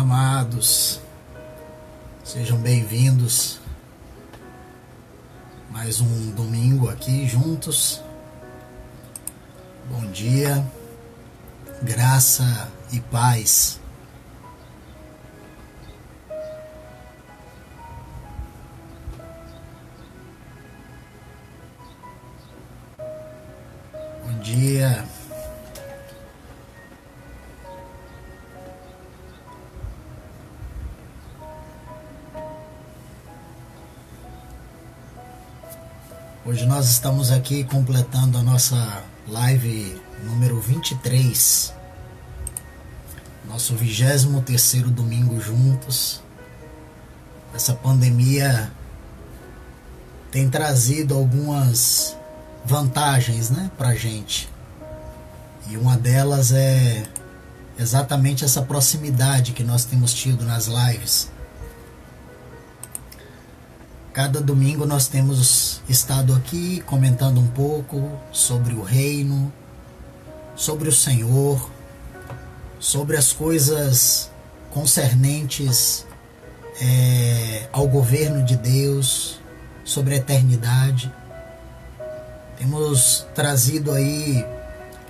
amados, sejam bem-vindos. Mais um domingo aqui juntos. Bom dia, graça e paz. Bom dia. Hoje nós estamos aqui completando a nossa live número 23, nosso 23º domingo juntos. Essa pandemia tem trazido algumas vantagens, pra gente. E uma delas é exatamente essa proximidade que nós temos tido nas lives. Cada domingo nós temos estado aqui comentando um pouco sobre o reino, sobre o Senhor, sobre as coisas concernentes ao governo de Deus, sobre a eternidade. Temos trazido aí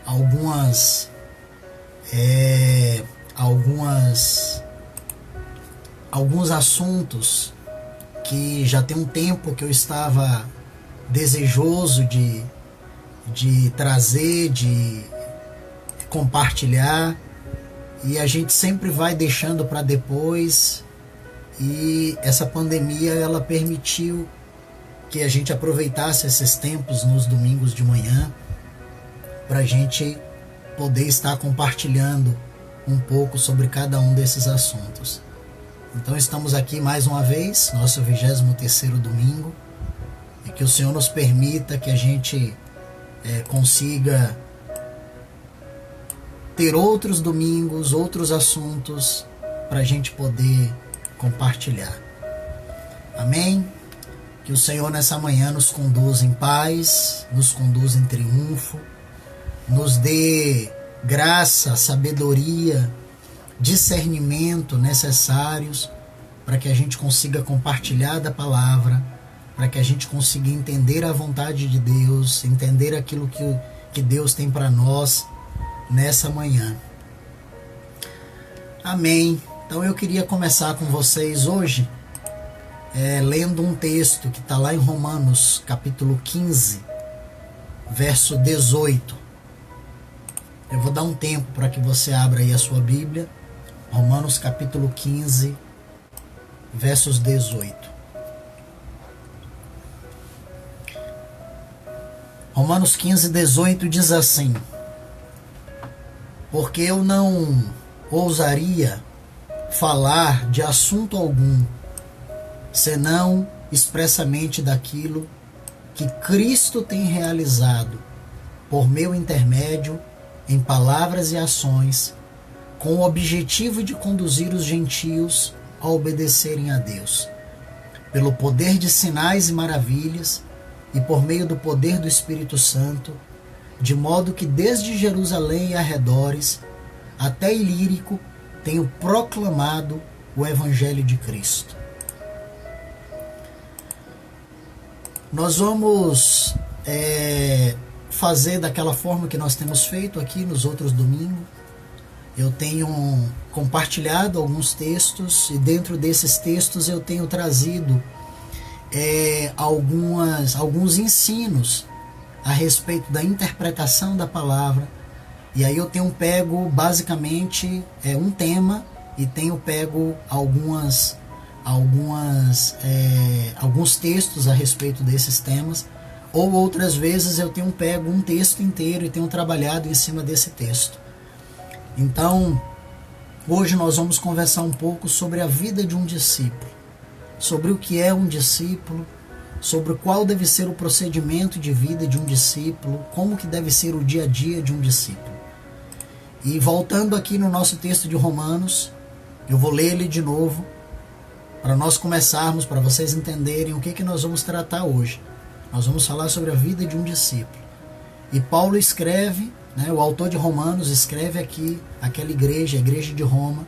alguns assuntos que já tem um tempo que eu estava desejoso de trazer, de compartilhar, e a gente sempre vai deixando para depois, e essa pandemia ela permitiu que a gente aproveitasse esses tempos nos domingos de manhã para a gente poder estar compartilhando um pouco sobre cada um desses assuntos. Então estamos aqui mais uma vez, nosso 23º domingo, e que o Senhor nos permita que a gente consiga ter outros domingos, outros assuntos para a gente poder compartilhar. Amém? Que o Senhor nessa manhã nos conduza em paz, nos conduza em triunfo, nos dê graça, sabedoria, discernimento necessários para que a gente consiga compartilhar da palavra, para que a gente consiga entender a vontade de Deus, entender aquilo que Deus tem para nós nessa manhã. Amém. Então eu queria começar com vocês hoje lendo um texto que está lá em Romanos capítulo 15, verso 18. Eu vou dar um tempo para que você abra aí a sua Bíblia. Romanos capítulo 15, versos 18. Romanos 15, 18 diz assim: porque eu não ousaria falar de assunto algum, senão expressamente daquilo que Cristo tem realizado por meu intermédio em palavras e ações, com o objetivo de conduzir os gentios a obedecerem a Deus, pelo poder de sinais e maravilhas e por meio do poder do Espírito Santo, de modo que desde Jerusalém e arredores até Ilírico tenho proclamado o Evangelho de Cristo. Nós vamos fazer daquela forma que nós temos feito aqui nos outros domingos. Eu tenho compartilhado alguns textos, e dentro desses textos eu tenho trazido alguns ensinos a respeito da interpretação da palavra. E aí eu tenho pego basicamente um tema, e tenho pego alguns textos a respeito desses temas, ou outras vezes eu tenho pego um texto inteiro e tenho trabalhado em cima desse texto. Então, hoje nós vamos conversar um pouco sobre a vida de um discípulo, sobre o que é um discípulo, sobre qual deve ser o procedimento de vida de um discípulo, como que deve ser o dia a dia de um discípulo. E voltando aqui no nosso texto de Romanos, eu vou ler ele de novo, para nós começarmos, para vocês entenderem o que nós vamos tratar hoje. Nós vamos falar sobre a vida de um discípulo. E Paulo escreve, o autor de Romanos escreve aqui, aquela igreja, a igreja de Roma,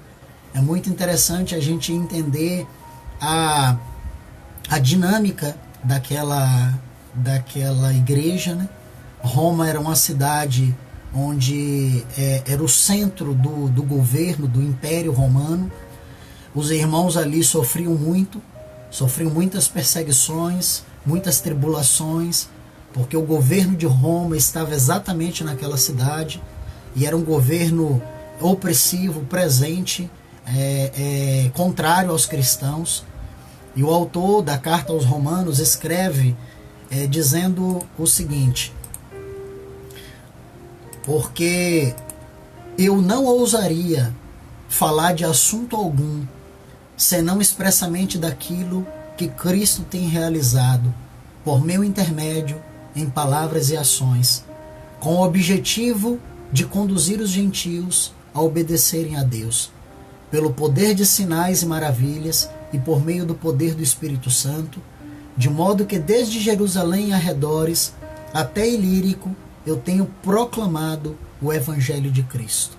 É muito interessante a gente entender a dinâmica daquela igreja, né? Roma era uma cidade onde era o centro do governo, do Império Romano. Os irmãos ali sofriam muitas perseguições, muitas tribulações, porque o governo de Roma estava exatamente naquela cidade, e era um governo opressivo, presente, contrário aos cristãos. E o autor da carta aos Romanos escreve dizendo o seguinte: porque eu não ousaria falar de assunto algum, senão expressamente daquilo que Cristo tem realizado, por meu intermédio, em palavras e ações, com o objetivo de conduzir os gentios a obedecerem a Deus, pelo poder de sinais e maravilhas e por meio do poder do Espírito Santo, de modo que desde Jerusalém e arredores até Ilírico eu tenho proclamado o Evangelho de Cristo.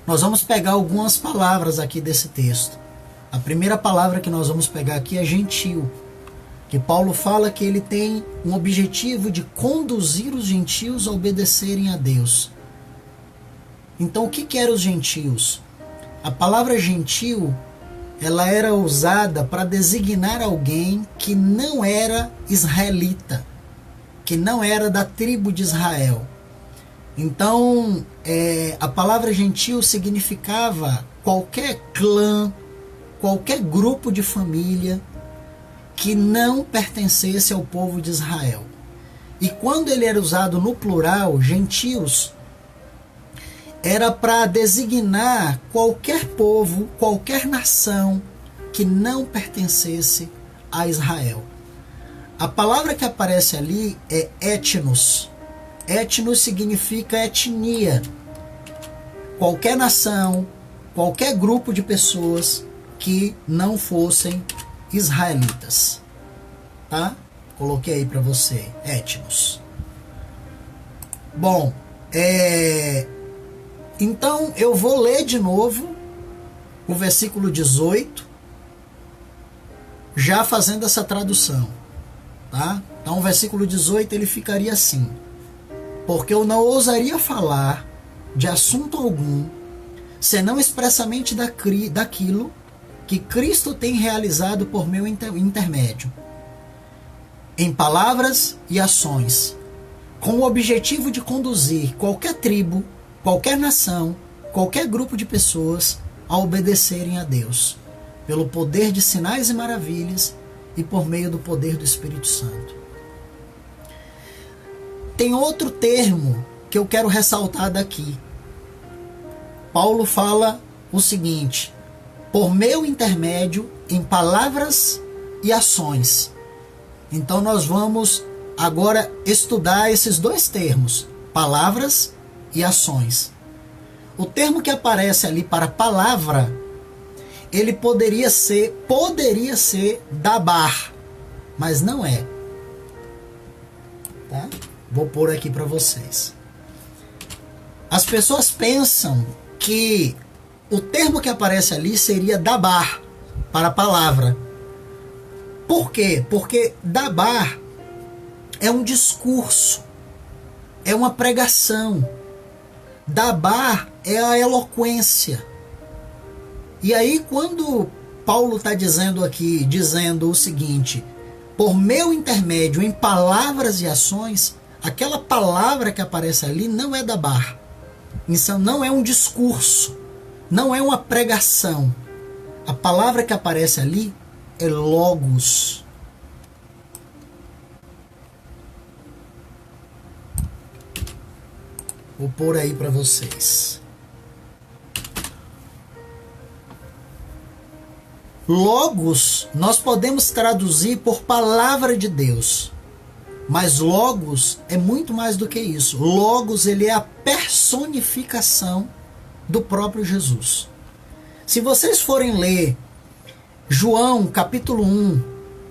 Nós vamos pegar algumas palavras aqui desse texto. A primeira palavra que nós vamos pegar aqui é gentil, que Paulo fala que ele tem um objetivo de conduzir os gentios a obedecerem a Deus. Então, o que eram os gentios? A palavra gentil, ela era usada para designar alguém que não era israelita, que não era da tribo de Israel. Então, a palavra gentil significava qualquer clã, qualquer grupo de família que não pertencesse ao povo de Israel. E quando ele era usado no plural, gentios, era para designar qualquer povo, qualquer nação que não pertencesse a Israel. A palavra que aparece ali é etnos. Etnos significa etnia. Qualquer nação, qualquer grupo de pessoas que não fossem israelitas. Tá? Coloquei aí para você, etnos. Bom, então eu vou ler de novo o versículo 18, já fazendo essa tradução. Tá? Então o versículo 18 ele ficaria assim: porque eu não ousaria falar de assunto algum, senão expressamente daquilo que Cristo tem realizado por meu intermédio, em palavras e ações, com o objetivo de conduzir qualquer tribo, qualquer nação, qualquer grupo de pessoas a obedecerem a Deus, pelo poder de sinais e maravilhas e por meio do poder do Espírito Santo. Tem outro termo que eu quero ressaltar daqui. Paulo fala o seguinte: por meu intermédio, em palavras e ações. Então nós vamos agora estudar esses dois termos, palavras e ações. O termo que aparece ali para palavra, ele poderia ser dabar, mas não é. Tá? Vou pôr aqui para vocês. As pessoas pensam que o termo que aparece ali seria dabar, para palavra. Por quê? Porque dabar é um discurso, é uma pregação. Dabar é a eloquência. E aí quando Paulo está dizendo aqui, dizendo o seguinte: por meu intermédio em palavras e ações, aquela palavra que aparece ali não é dabar. Então não é um discurso, não é uma pregação. A palavra que aparece ali é logos. Vou pôr aí para vocês. Logos nós podemos traduzir por palavra de Deus, mas logos é muito mais do que isso. Logos, ele é a personificação do próprio Jesus. Se vocês forem ler João capítulo 1,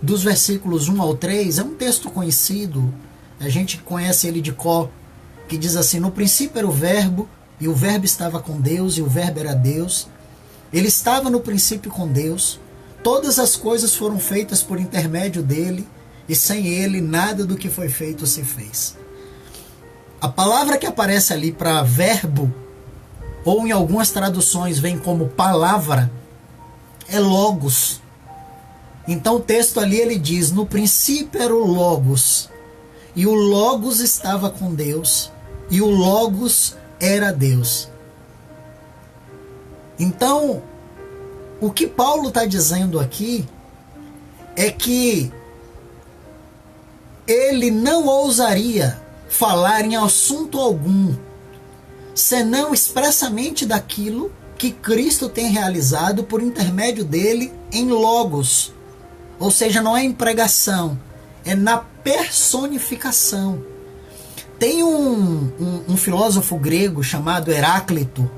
dos versículos 1 ao 3, é um texto conhecido, a gente conhece ele de cor, que diz assim: no princípio era o verbo, e o verbo estava com Deus, e o verbo era Deus. Ele estava no princípio com Deus. Todas as coisas foram feitas por intermédio dele, e sem ele nada do que foi feito se fez. A palavra que aparece ali para verbo, ou em algumas traduções vem como palavra, é logos. Então o texto ali ele diz: no princípio era o logos, e o logos estava com Deus, e o logos era Deus. Então, o que Paulo está dizendo aqui é que ele não ousaria falar em assunto algum, senão expressamente daquilo que Cristo tem realizado por intermédio dele em logos. Ou seja, não é em pregação, é na personificação. Tem um filósofo grego chamado Heráclito.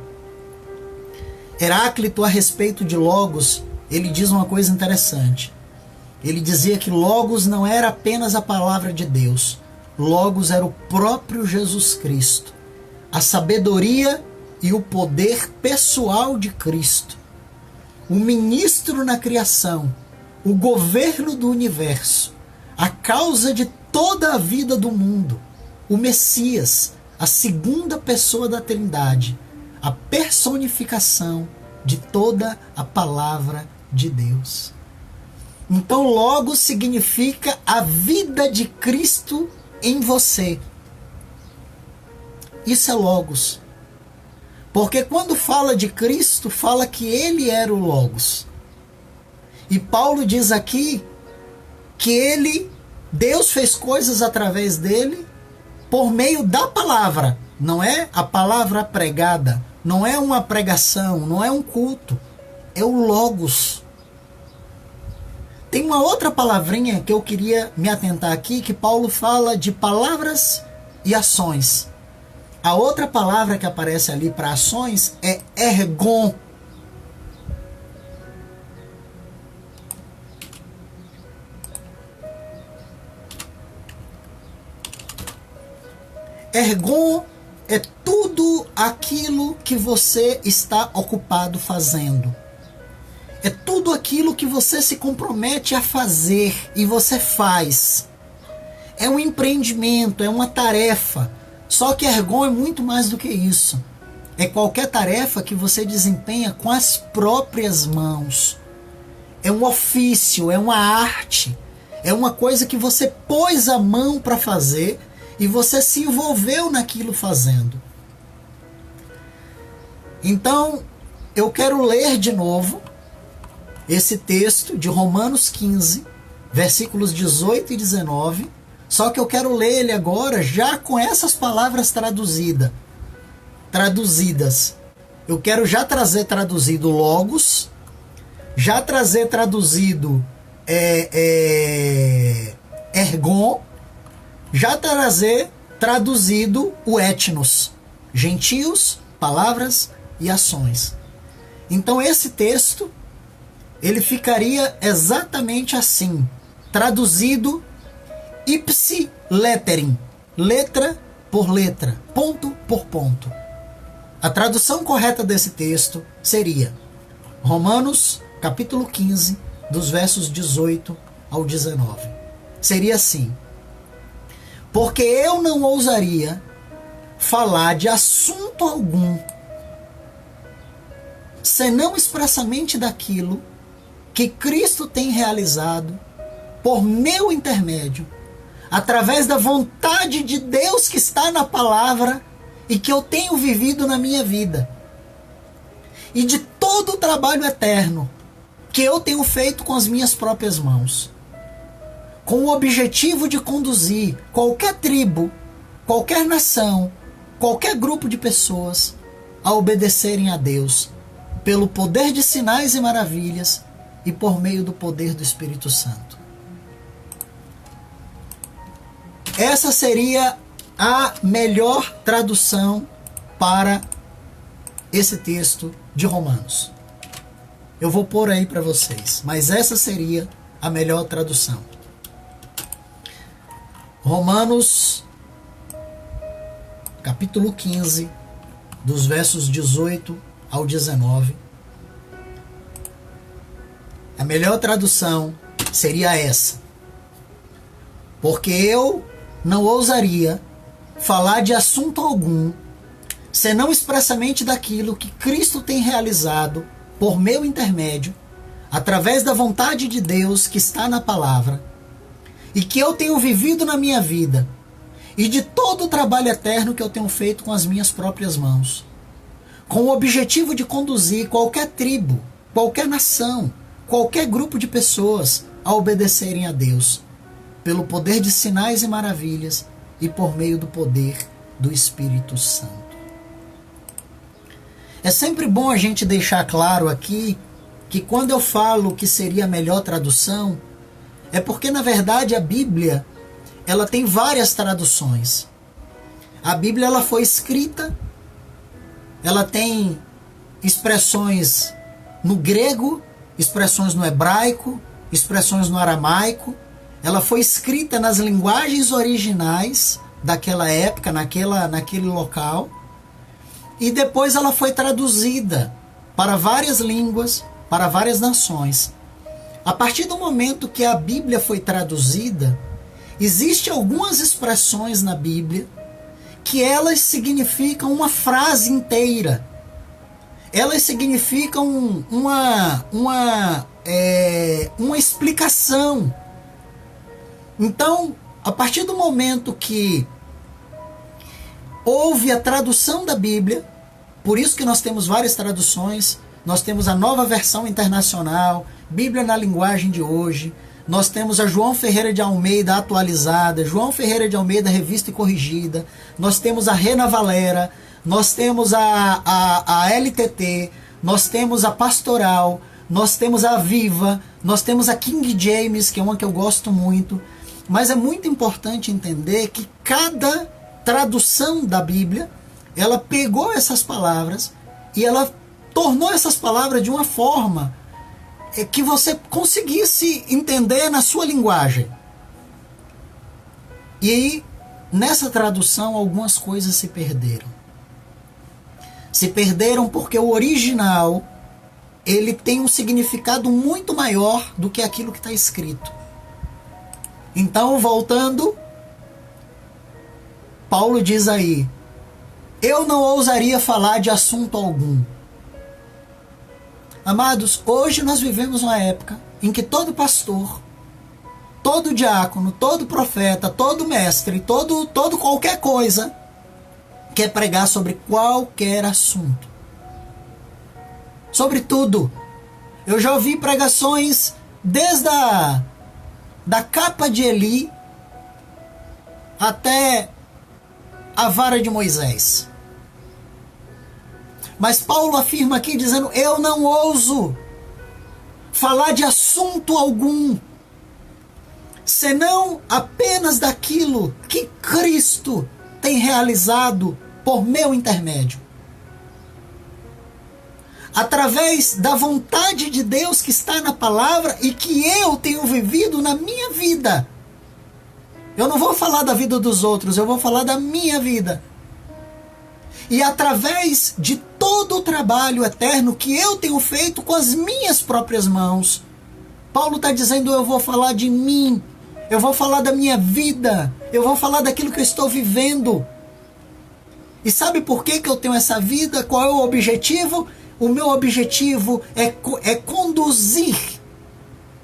Heráclito, a respeito de logos, ele diz uma coisa interessante. Ele dizia que logos não era apenas a palavra de Deus. Logos era o próprio Jesus Cristo. A sabedoria e o poder pessoal de Cristo. O ministro na criação. O governo do universo. A causa de toda a vida do mundo. O Messias, a segunda pessoa da Trindade. A personificação de toda a palavra de Deus. Então, logos significa a vida de Cristo em você. Isso é logos. Porque quando fala de Cristo, fala que ele era o logos. E Paulo diz aqui que Deus fez coisas através dele por meio da palavra. Não é a palavra pregada, não é uma pregação, não é um culto. É o logos. Tem uma outra palavrinha que eu queria me atentar aqui, que Paulo fala de palavras e ações. A outra palavra que aparece ali para ações é ergon. Ergon é tudo aquilo que você está ocupado fazendo. É tudo aquilo que você se compromete a fazer e você faz. É um empreendimento, é uma tarefa. Só que ergon é muito mais do que isso. É qualquer tarefa que você desempenha com as próprias mãos. É um ofício, é uma arte. É uma coisa que você pôs a mão para fazer e você se envolveu naquilo fazendo. Então, eu quero ler de novo esse texto de Romanos 15, versículos 18 e 19, só que eu quero ler ele agora já com essas palavras traduzidas. Eu quero já trazer traduzido logos, já trazer traduzido ergon, já trazer traduzido o etnos, gentios, palavras e ações. Então esse texto ele ficaria exatamente assim, traduzido ipsi letterim, letra por letra, ponto por ponto. A tradução correta desse texto seria Romanos capítulo 15, dos versos 18 ao 19. Seria assim: porque eu não ousaria falar de assunto algum, senão expressamente daquilo que Cristo tem realizado por meu intermédio, através da vontade de Deus que está na palavra e que eu tenho vivido na minha vida, e de todo o trabalho eterno que eu tenho feito com as minhas próprias mãos, com o objetivo de conduzir qualquer tribo, qualquer nação, qualquer grupo de pessoas a obedecerem a Deus, pelo poder de sinais e maravilhas e por meio do poder do Espírito Santo. Essa seria a melhor tradução para esse texto de Romanos. Eu vou pôr aí para vocês, mas essa seria a melhor tradução. Romanos, capítulo 15, dos versos 18 ao 19, A melhor tradução seria essa. Porque eu não ousaria falar de assunto algum, senão expressamente daquilo que Cristo tem realizado por meu intermédio, através da vontade de Deus que está na palavra, e que eu tenho vivido na minha vida, e de todo o trabalho eterno que eu tenho feito com as minhas próprias mãos, com o objetivo de conduzir qualquer tribo, qualquer nação, qualquer grupo de pessoas a obedecerem a Deus, pelo poder de sinais e maravilhas e por meio do poder do Espírito Santo. É sempre bom a gente deixar claro aqui que quando eu falo que seria a melhor tradução, é porque na verdade a Bíblia ela tem várias traduções. A Bíblia ela foi escrita, ela tem expressões no grego, expressões no hebraico, expressões no aramaico. Ela foi escrita nas linguagens originais daquela época, naquele local. E depois ela foi traduzida para várias línguas, para várias nações. A partir do momento que a Bíblia foi traduzida, existem algumas expressões na Bíblia que elas significam uma frase inteira. Elas significam uma explicação. Então, a partir do momento que houve a tradução da Bíblia, por isso que nós temos várias traduções, nós temos a Nova Versão Internacional, Bíblia na linguagem de hoje, nós temos a João Ferreira de Almeida atualizada, João Ferreira de Almeida revista e corrigida, nós temos a Reina Valera, nós temos a LTT, nós temos a Pastoral, nós temos a Viva, nós temos a King James, que é uma que eu gosto muito. Mas é muito importante entender que cada tradução da Bíblia, ela pegou essas palavras e ela tornou essas palavras de uma forma que você conseguisse entender na sua linguagem. E aí, nessa tradução, algumas coisas se perderam. Se perderam porque o original, ele tem um significado muito maior do que aquilo que está escrito. Então, voltando, Paulo diz aí, eu não ousaria falar de assunto algum. Amados, hoje nós vivemos uma época em que todo pastor, todo diácono, todo profeta, todo mestre, todo qualquer coisa quer pregar sobre qualquer assunto. Sobre tudo. Eu já ouvi pregações desde da capa de Eli até a vara de Moisés. Mas Paulo afirma aqui dizendo, eu não ouso falar de assunto algum, senão apenas daquilo que Cristo tem realizado por meu intermédio. Através da vontade de Deus que está na palavra e que eu tenho vivido na minha vida. Eu não vou falar da vida dos outros, eu vou falar da minha vida. E através de todo o trabalho eterno que eu tenho feito com as minhas próprias mãos, Paulo está dizendo, eu vou falar de mim, eu vou falar da minha vida, eu vou falar daquilo que eu estou vivendo. E sabe por que eu tenho essa vida? Qual é o objetivo? O meu objetivo é conduzir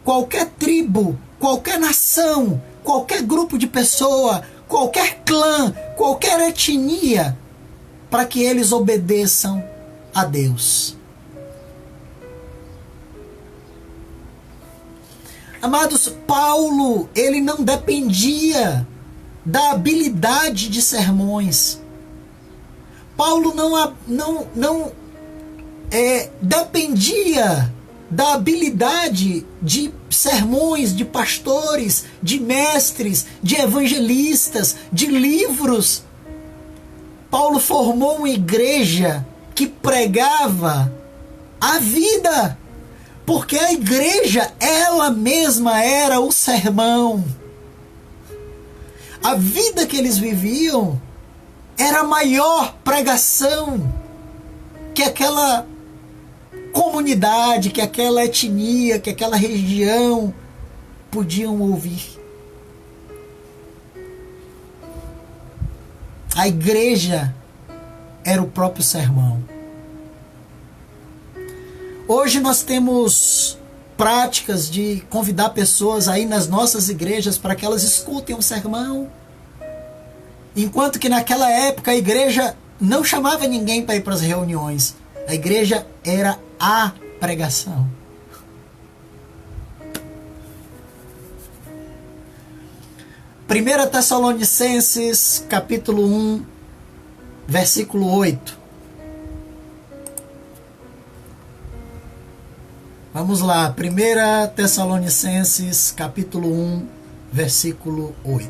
qualquer tribo, qualquer nação, qualquer grupo de pessoa, qualquer clã, qualquer etnia, para que eles obedeçam a Deus. Amados, Paulo, ele não dependia da habilidade de sermões. Paulo não dependia da habilidade de sermões, de pastores, de mestres, de evangelistas, de livros. Paulo formou uma igreja que pregava a vida, porque a igreja, ela mesma era o sermão. A vida que eles viviam era a maior pregação que aquela comunidade, que aquela etnia, que aquela região podiam ouvir. A igreja era o próprio sermão. Hoje nós temos práticas de convidar pessoas aí nas nossas igrejas para que elas escutem um sermão. Enquanto que naquela época a igreja não chamava ninguém para ir para as reuniões. A igreja era a pregação. Primeira Tessalonicenses, capítulo 1, versículo 8. Vamos lá, 1 Tessalonicenses, capítulo 1, versículo 8.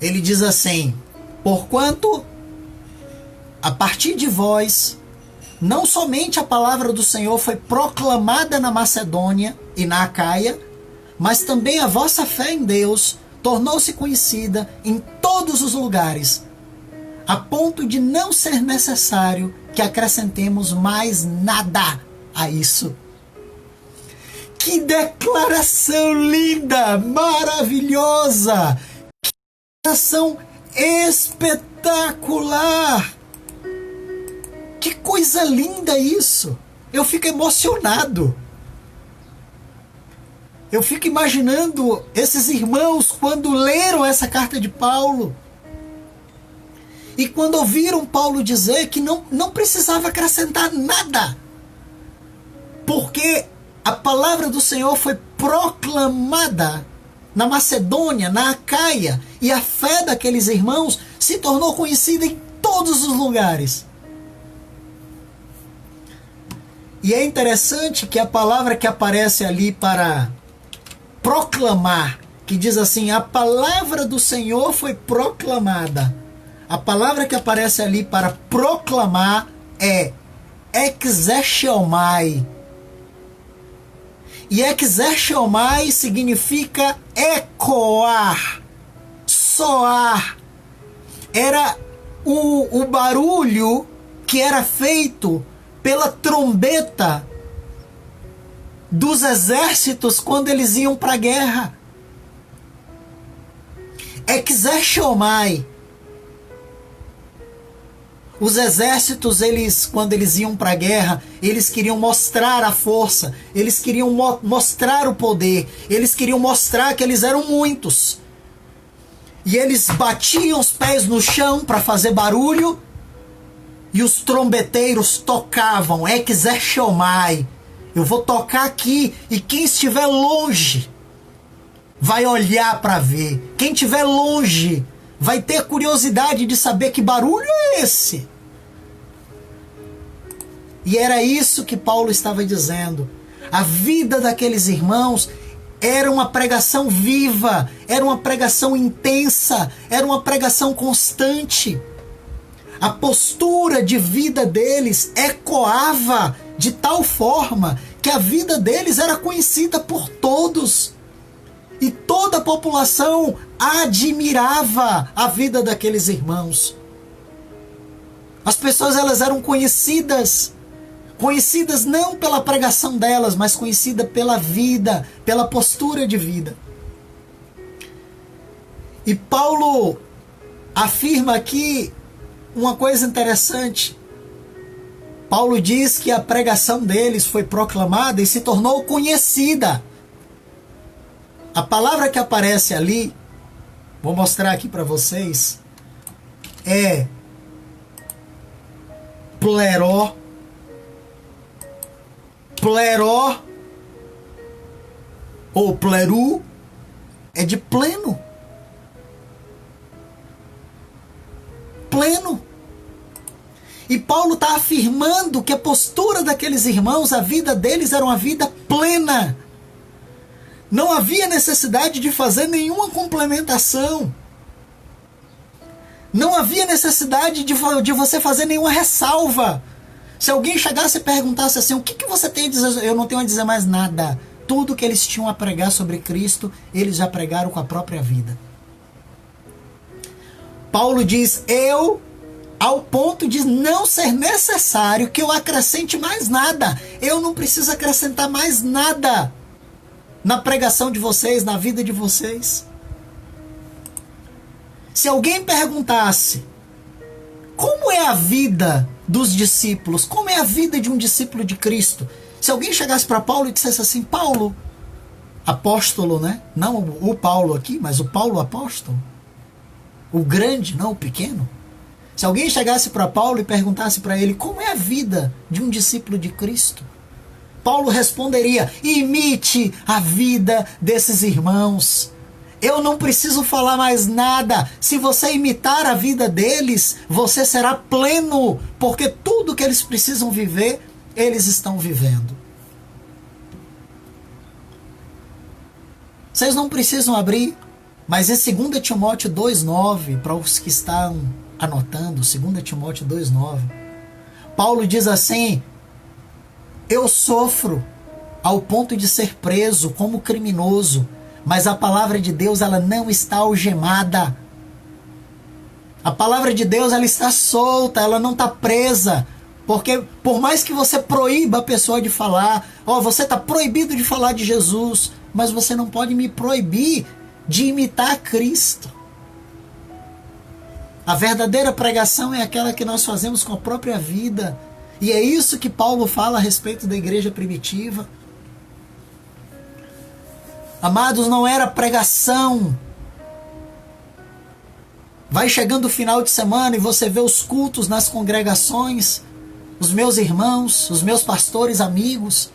Ele diz assim: porquanto, a partir de vós, não somente a palavra do Senhor foi proclamada na Macedônia e na Acaia, mas também a vossa fé em Deus tornou-se conhecida em todos os lugares, a ponto de não ser necessário que acrescentemos mais nada a isso. Que declaração linda, maravilhosa, que declaração espetacular. Que coisa linda isso. Eu fico emocionado. Eu fico imaginando esses irmãos quando leram essa carta de Paulo. E quando ouviram Paulo dizer que não precisava acrescentar nada, porque a palavra do Senhor foi proclamada na Macedônia, na Acaia, e a fé daqueles irmãos se tornou conhecida em todos os lugares. E é interessante que a palavra que aparece ali para proclamar, que diz assim, a palavra do Senhor foi proclamada. A palavra que aparece ali para proclamar é exerciomai. E exerciomai significa ecoar, soar. Era o barulho que era feito pela trombeta dos exércitos quando eles iam para a guerra. Exerciomai. Os exércitos, quando eles iam para a guerra, eles queriam mostrar a força, eles queriam mostrar o poder, eles queriam mostrar que eles eram muitos. E eles batiam os pés no chão para fazer barulho, e os trombeteiros tocavam, exerciomai. Eu vou tocar aqui, e quem estiver longe vai olhar para ver. Quem estiver longe vai ter curiosidade de saber que barulho é esse. E era isso que Paulo estava dizendo. A vida daqueles irmãos era uma pregação viva, era uma pregação intensa, era uma pregação constante. A postura de vida deles ecoava de tal forma que a vida deles era conhecida por todos. E toda a população admirava a vida daqueles irmãos. As pessoas, elas eram conhecidas não pela pregação delas, mas conhecidas pela vida, pela postura de vida. E Paulo afirma aqui uma coisa interessante. Paulo diz que a pregação deles foi proclamada e se tornou conhecida. A palavra que aparece ali, vou mostrar aqui para vocês, é pleró. Pleró ou pleru é de pleno. Pleno. E Paulo está afirmando que a postura daqueles irmãos, a vida deles era uma vida plena. Não havia necessidade de fazer nenhuma complementação. Não havia necessidade de você fazer nenhuma ressalva. Se alguém chegasse e perguntasse assim, o que você tem a dizer? Eu não tenho a dizer mais nada. Tudo que eles tinham a pregar sobre Cristo, eles já pregaram com a própria vida. Paulo diz, eu ao ponto de não ser necessário que eu acrescente mais nada. Eu não preciso acrescentar mais nada na pregação de vocês, na vida de vocês. Se alguém perguntasse como é a vida dos discípulos, como é a vida de um discípulo de Cristo, se alguém chegasse para Paulo e dissesse assim: Paulo, apóstolo, né? Não o Paulo aqui, mas o Paulo apóstolo, o grande, não o pequeno. Se alguém chegasse para Paulo e perguntasse para ele como é a vida de um discípulo de Cristo, Paulo responderia: imite a vida desses irmãos. Eu não preciso falar mais nada. Se você imitar a vida deles, você será pleno, porque tudo que eles precisam viver, eles estão vivendo. Vocês não precisam abrir, mas em 2 Timóteo 2,9, para os que estão anotando, 2 Timóteo 2,9, Paulo diz assim: eu sofro ao ponto de ser preso como criminoso, mas a palavra de Deus, ela não está algemada. A palavra de Deus, ela está solta, ela não está presa. Porque por mais que você proíba a pessoa de falar, você está proibido de falar de Jesus, mas você não pode me proibir de imitar Cristo. A verdadeira pregação é aquela que nós fazemos com a própria vida. E é isso que Paulo fala a respeito da igreja primitiva. Amados, não era pregação. Vai chegando o final de semana e você vê os cultos nas congregações, os meus irmãos, os meus pastores amigos,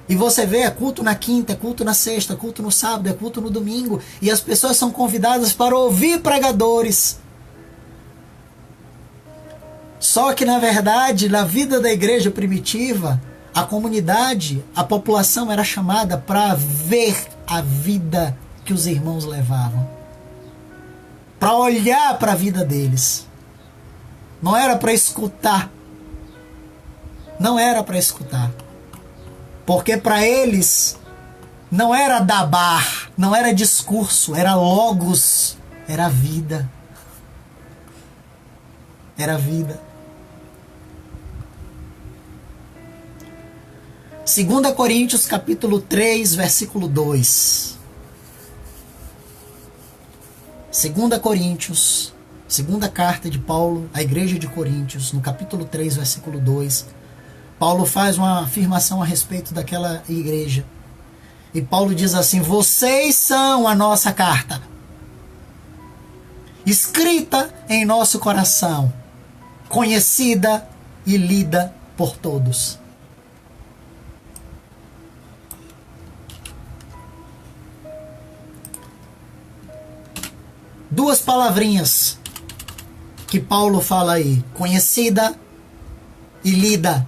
e você vê, é culto na quinta, é culto na sexta, é culto no sábado, é culto no domingo, e as pessoas são convidadas para ouvir pregadores. Só que, na verdade, na vida da igreja primitiva, a comunidade, a população era chamada para ver a vida que os irmãos levavam. Para olhar para a vida deles. Não era para escutar. Não era para escutar. Porque para eles não era dabar, não era discurso, era logos, era vida. Era vida. 2 Coríntios capítulo 3, versículo 2. 2 Coríntios, segunda carta de Paulo à igreja de Coríntios, no capítulo 3, versículo 2. Paulo faz uma afirmação a respeito daquela igreja. E Paulo diz assim: vocês são a nossa carta, escrita em nosso coração, conhecida e lida por todos. Duas palavrinhas que Paulo fala aí: conhecida e lida.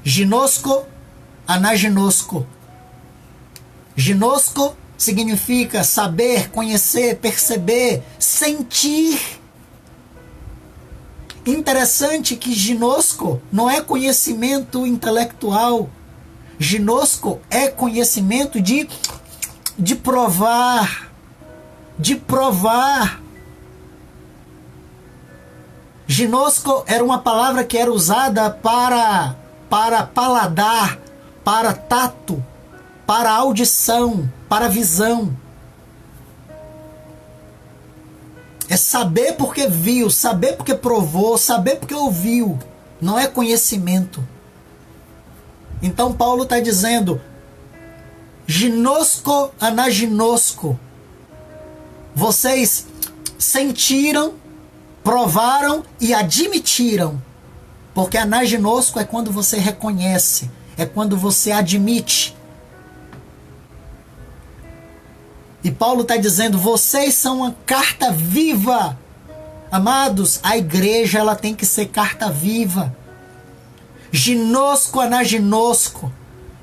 Ginosco, anaginosco. Ginosco significa saber, conhecer, perceber, sentir. Interessante que ginosco não é conhecimento intelectual. Ginosco é conhecimento de provar. De provar. Ginosco era uma palavra que era usada para paladar, para tato, para audição, para visão. É saber porque viu, saber porque provou, saber porque ouviu. Não é conhecimento. Então Paulo está dizendo: ginosco, anaginosco. Vocês sentiram, provaram e admitiram. Porque anaginosco é quando você reconhece, é quando você admite. E Paulo está dizendo: vocês são uma carta viva. Amados, a igreja ela tem que ser carta viva. Ginosco, anaginosco.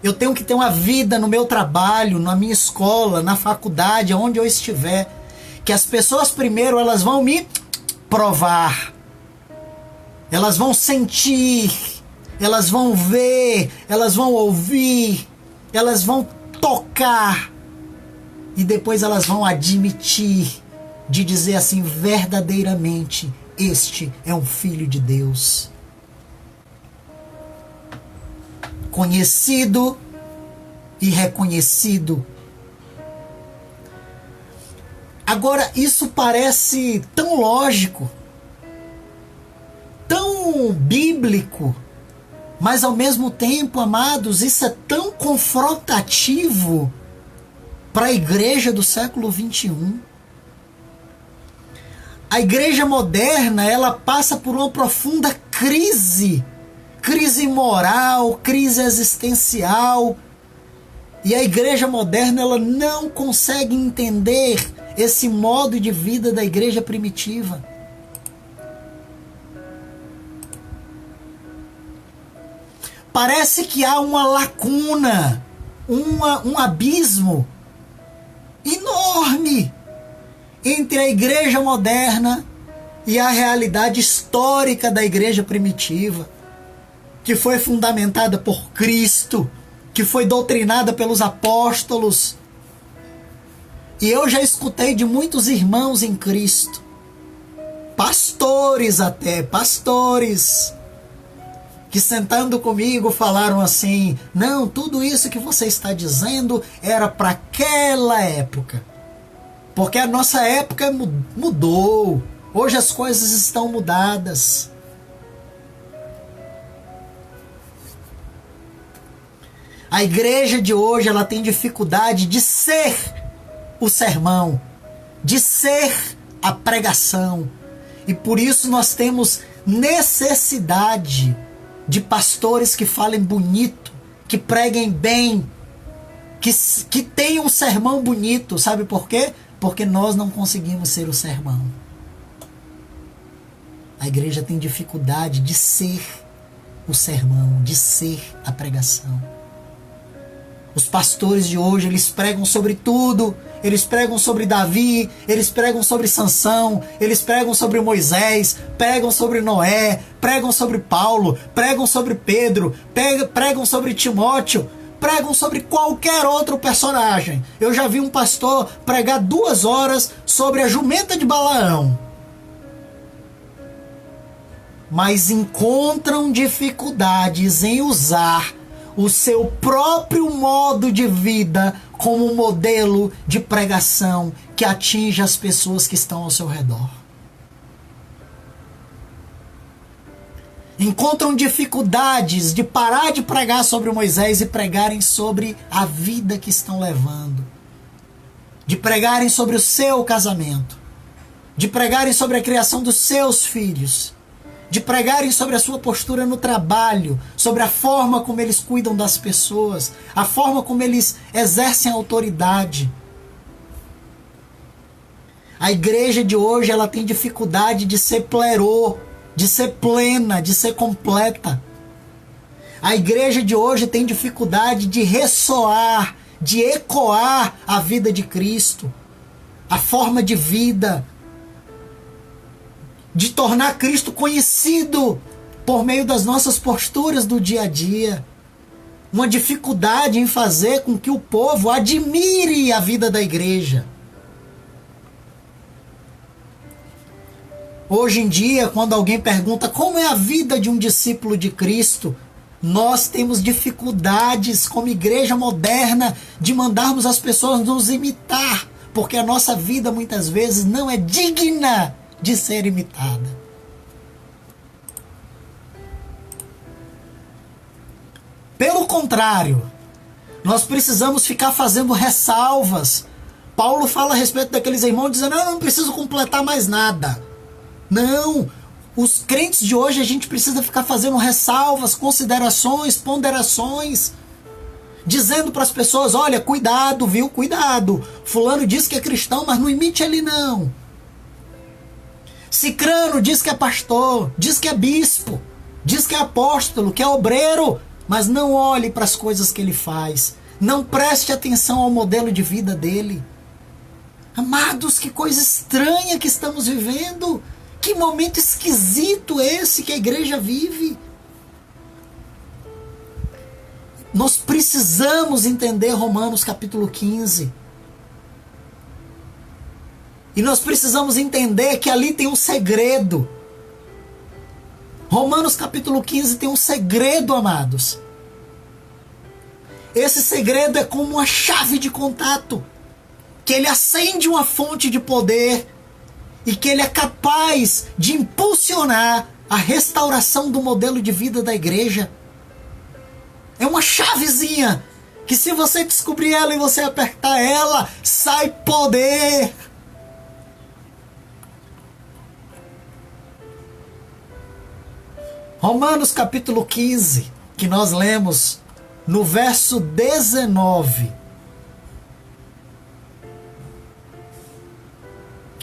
Eu tenho que ter uma vida no meu trabalho, na minha escola, na faculdade, onde eu estiver. Que as pessoas primeiro elas vão me provar. Elas vão sentir. Elas vão ver. Elas vão ouvir. Elas vão tocar. E depois elas vão admitir de dizer assim, verdadeiramente, este é um filho de Deus. Conhecido e reconhecido. Agora, isso parece tão lógico, tão bíblico, mas ao mesmo tempo, amados, isso é tão confrontativo para a igreja do século XXI. A igreja moderna, ela passa por uma profunda crise moral, crise existencial. E a igreja moderna, ela não consegue entender esse modo de vida da igreja primitiva. Parece que há uma lacuna, um abismo enorme entre a igreja moderna e a realidade histórica da igreja primitiva, que foi fundamentada por Cristo, que foi doutrinada pelos apóstolos. E eu já escutei de muitos irmãos em Cristo, pastores, que sentando comigo falaram assim, não, tudo isso que você está dizendo era para aquela época. Porque a nossa época mudou. Hoje as coisas estão mudadas. A igreja de hoje, ela tem dificuldade de ser o sermão, de ser a pregação. E por isso nós temos necessidade de pastores que falem bonito, que preguem bem, que tenham um sermão bonito. Sabe por quê? Porque nós não conseguimos ser o sermão. A igreja tem dificuldade de ser o sermão, de ser a pregação. Os pastores de hoje, eles pregam sobre tudo. Eles pregam sobre Davi, eles pregam sobre Sansão, eles pregam sobre Moisés, pregam sobre Noé, pregam sobre Paulo, pregam sobre Pedro, pregam sobre Timóteo, pregam sobre qualquer outro personagem. Eu já vi um pastor pregar 2 horas sobre a jumenta de Balaão. Mas encontram dificuldades em usar o seu próprio modo de vida como modelo de pregação que atinge as pessoas que estão ao seu redor. Encontram dificuldades de parar de pregar sobre Moisés e pregarem sobre a vida que estão levando. De pregarem sobre o seu casamento. De pregarem sobre a criação dos seus filhos. De pregarem sobre a sua postura no trabalho, sobre a forma como eles cuidam das pessoas, a forma como eles exercem a autoridade. A igreja de hoje, ela tem dificuldade de ser plerô, de ser plena, de ser completa. A igreja de hoje tem dificuldade de ressoar, de ecoar a vida de Cristo, a forma de vida, de tornar Cristo conhecido por meio das nossas posturas do dia a dia. Uma dificuldade em fazer com que o povo admire a vida da igreja. Hoje em dia, quando alguém pergunta como é a vida de um discípulo de Cristo, nós temos dificuldades como igreja moderna de mandarmos as pessoas nos imitar, porque a nossa vida muitas vezes não é digna de ser imitada. Pelo contrário, nós precisamos ficar fazendo ressalvas. Paulo fala a respeito daqueles irmãos dizendo, eu não preciso completar mais nada. Não, os crentes de hoje a gente precisa ficar fazendo ressalvas, considerações, ponderações, dizendo para as pessoas, olha, cuidado, viu, cuidado. Fulano diz que é cristão, mas não imite ele não. Cicrano diz que é pastor, diz que é bispo, diz que é apóstolo, que é obreiro, mas não olhe para as coisas que ele faz. Não preste atenção ao modelo de vida dele. Amados, que coisa estranha que estamos vivendo. Que momento esquisito esse que a igreja vive. Nós precisamos entender Romanos capítulo 15. E nós precisamos entender que ali tem um segredo. Romanos capítulo 15 tem um segredo, amados. Esse segredo é como uma chave de contato, que ele acende uma fonte de poder e que ele é capaz de impulsionar a restauração do modelo de vida da igreja. É uma chavezinha que, se você descobrir ela e você apertar ela, sai poder. Romanos capítulo 15, que nós lemos no verso 19.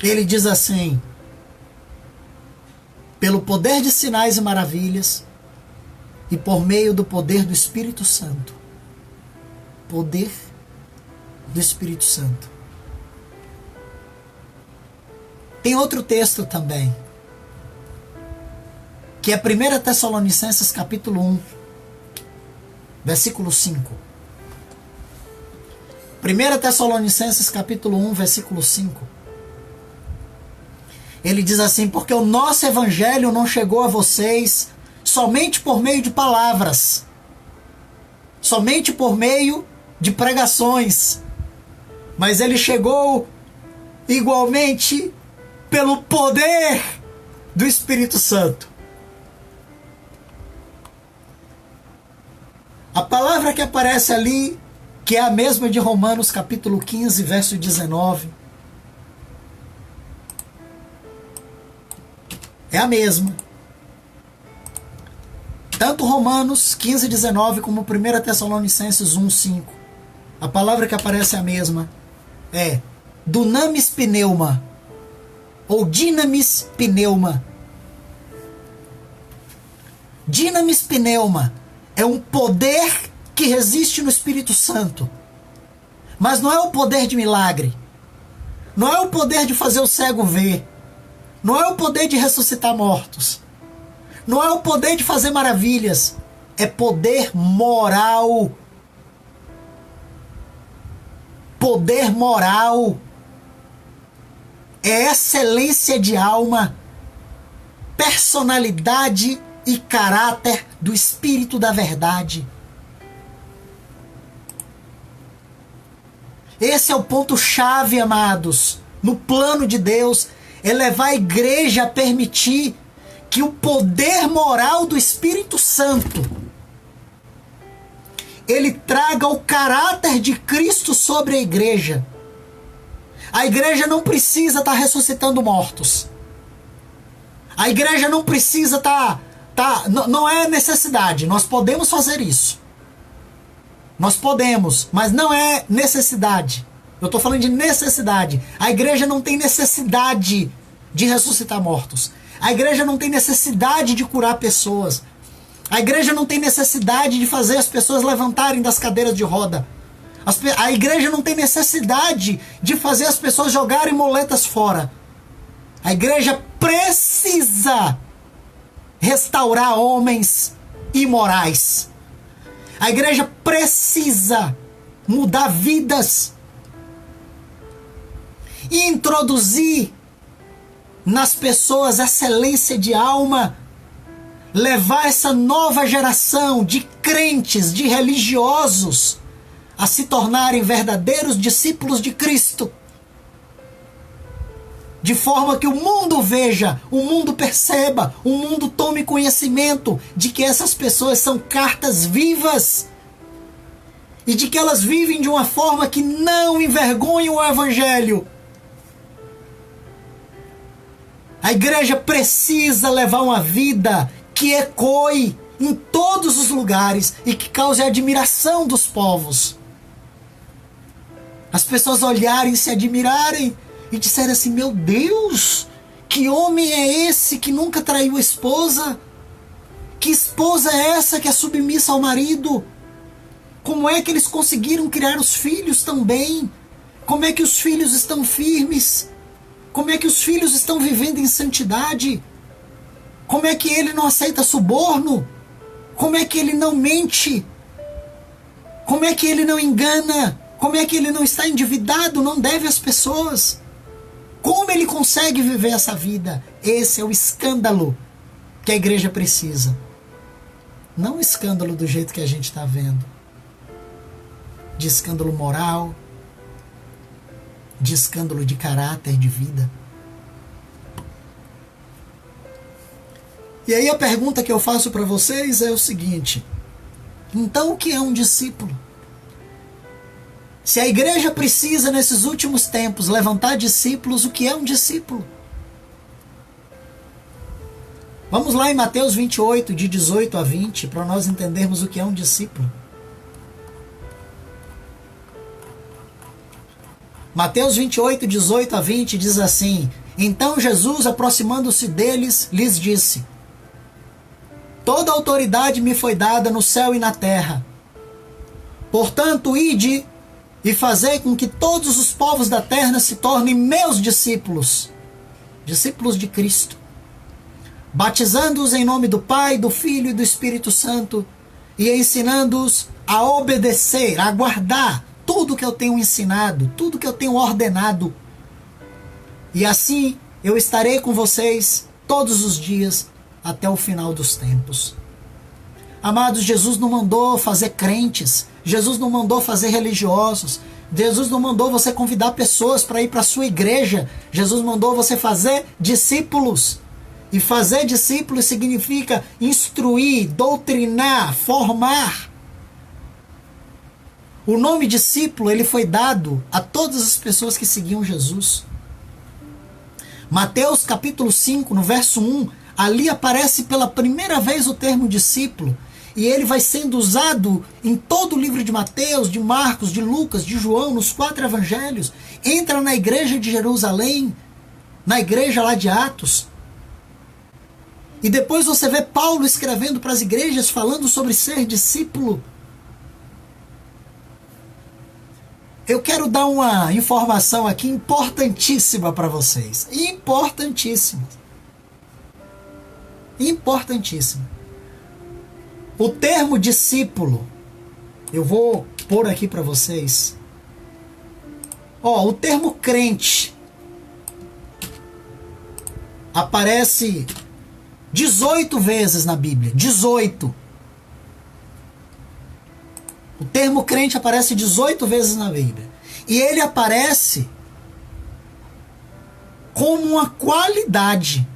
Ele diz assim: pelo poder de sinais e maravilhas e por meio do poder do Espírito Santo. Poder do Espírito Santo. Tem outro texto também, que é 1 Tessalonicenses capítulo 1, versículo 5. 1 Tessalonicenses capítulo 1, versículo 5. Ele diz assim: porque o nosso evangelho não chegou a vocês somente por meio de palavras, somente por meio de pregações, mas ele chegou igualmente pelo poder do Espírito Santo. A palavra que aparece ali, que é a mesma de Romanos capítulo 15, verso 19, é a mesma. Tanto Romanos 15, 19 como 1 Tessalonicenses 1, 5. A palavra que aparece é a mesma. É dunamis pneuma ou dinamis pneuma. Dinamis pneuma é um poder que resiste no Espírito Santo. Mas não é o poder de milagre. Não é o poder de fazer o cego ver. Não é o poder de ressuscitar mortos. Não é o poder de fazer maravilhas. É poder moral. Poder moral. É excelência de alma, personalidade e caráter do Espírito da verdade. Esse é o ponto-chave, amados, no plano de Deus, é levar a igreja a permitir que o poder moral do Espírito Santo ele traga o caráter de Cristo sobre a igreja. A igreja não precisa estar ressuscitando mortos. A igreja não precisa não é necessidade. Nós podemos fazer isso. Nós podemos, mas não é necessidade. Eu estou falando de necessidade. A igreja não tem necessidade de ressuscitar mortos. A igreja não tem necessidade de curar pessoas. A igreja não tem necessidade de fazer as pessoas levantarem das cadeiras de roda. A igreja não tem necessidade de fazer as pessoas jogarem moletas fora. A igreja precisa restaurar homens imorais. A igreja precisa mudar vidas e introduzir nas pessoas excelência de alma, levar essa nova geração de crentes, de religiosos, a se tornarem verdadeiros discípulos de Cristo. De forma que o mundo veja, o mundo perceba, o mundo tome conhecimento de que essas pessoas são cartas vivas e de que elas vivem de uma forma que não envergonham o Evangelho. A igreja precisa levar uma vida que ecoe em todos os lugares e que cause a admiração dos povos. As pessoas olharem, se admirarem e disserem assim: meu Deus, que homem é esse que nunca traiu a esposa? Que esposa é essa que é submissa ao marido? Como é que eles conseguiram criar os filhos tão bem? Como é que os filhos estão firmes? Como é que os filhos estão vivendo em santidade? Como é que ele não aceita suborno? Como é que ele não mente? Como é que ele não engana? Como é que ele não está endividado, não deve às pessoas? Como ele consegue viver essa vida? Esse é o escândalo que a igreja precisa. Não escândalo do jeito que a gente está vendo. De escândalo moral, de escândalo de caráter, de vida. E aí a pergunta que eu faço para vocês é o seguinte: então o que é um discípulo? Se a igreja precisa nesses últimos tempos levantar discípulos, o que é um discípulo? Vamos lá em Mateus 28, de 18 a 20, para nós entendermos o que é um discípulo. Mateus 28, 18 a 20 diz assim: Então Jesus, aproximando-se deles, lhes disse: Toda autoridade me foi dada no céu e na terra. Portanto, ide e fazei com que todos os povos da terra se tornem meus discípulos, discípulos de Cristo, batizando-os em nome do Pai, do Filho e do Espírito Santo, e ensinando-os a obedecer, a guardar tudo que eu tenho ensinado, tudo que eu tenho ordenado. E assim eu estarei com vocês todos os dias até o final dos tempos. Amados, Jesus não mandou fazer crentes, Jesus não mandou fazer religiosos, Jesus não mandou você convidar pessoas para ir para a sua igreja, Jesus mandou você fazer discípulos. E fazer discípulos significa instruir, doutrinar, formar. O nome discípulo, ele foi dado a todas as pessoas que seguiam Jesus. Mateus capítulo 5, no verso 1, ali aparece pela primeira vez o termo discípulo. E ele vai sendo usado em todo o livro de Mateus, de Marcos, de Lucas, de João, nos 4 evangelhos. Entra na igreja de Jerusalém, na igreja lá de Atos. E depois você vê Paulo escrevendo para as igrejas, falando sobre ser discípulo. Eu quero dar uma informação aqui importantíssima para vocês. Importantíssima. Importantíssima. O termo discípulo, eu vou pôr aqui para vocês. O termo crente aparece 18 vezes na Bíblia. 18. O termo crente aparece 18 vezes na Bíblia. E ele aparece como uma qualidade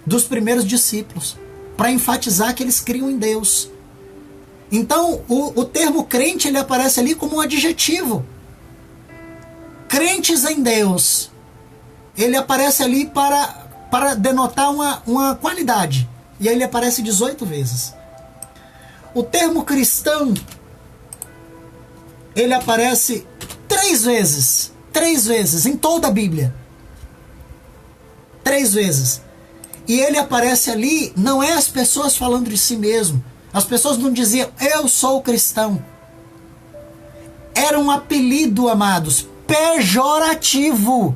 dos primeiros discípulos, para enfatizar que eles criam em Deus. Então, o termo crente, ele aparece ali como um adjetivo. Crentes em Deus. Ele aparece ali para denotar uma qualidade. E aí ele aparece 18 vezes. O termo cristão, ele aparece 3 vezes. 3 vezes em toda a Bíblia. 3 vezes. E ele aparece ali, não é as pessoas falando de si mesmo. As pessoas não diziam, eu sou cristão. Era um apelido, amados, pejorativo,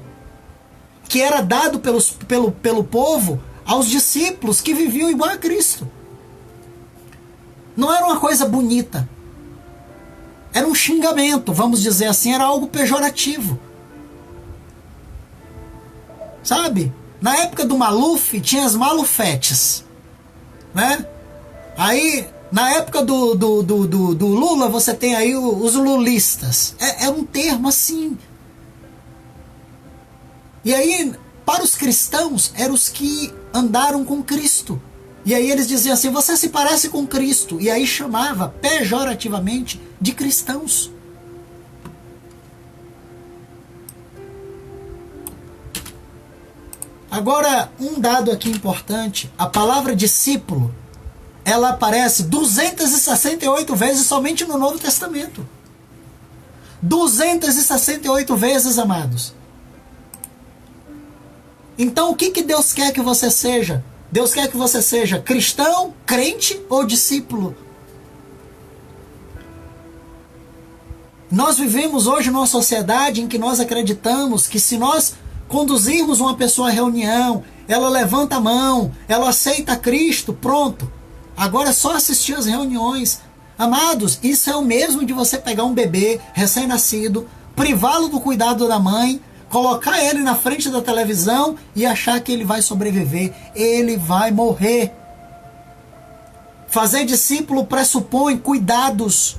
que era dado pelo povo aos discípulos que viviam igual a Cristo. Não era uma coisa bonita. Era um xingamento, vamos dizer assim, era algo pejorativo. Sabe? Na época do Maluf, tinha as malufetes, né? Aí, na época do Lula, você tem aí os lulistas. É um termo assim. E aí, para os cristãos, eram os que andaram com Cristo. E aí eles diziam assim, você se parece com Cristo. E aí chamava pejorativamente de cristãos. Agora, um dado aqui importante, a palavra discípulo, ela aparece 268 vezes somente no Novo Testamento. 268 vezes, amados. Então, o que Deus quer que você seja? Deus quer que você seja cristão, crente ou discípulo? Nós vivemos hoje numa sociedade em que nós acreditamos que se nós conduzirmos uma pessoa à reunião, ela levanta a mão, ela aceita Cristo, pronto. Agora é só assistir às reuniões. Amados, isso é o mesmo de você pegar um bebê recém-nascido, privá-lo do cuidado da mãe, colocar ele na frente da televisão e achar que ele vai sobreviver. Ele vai morrer. Fazer discípulo pressupõe cuidados,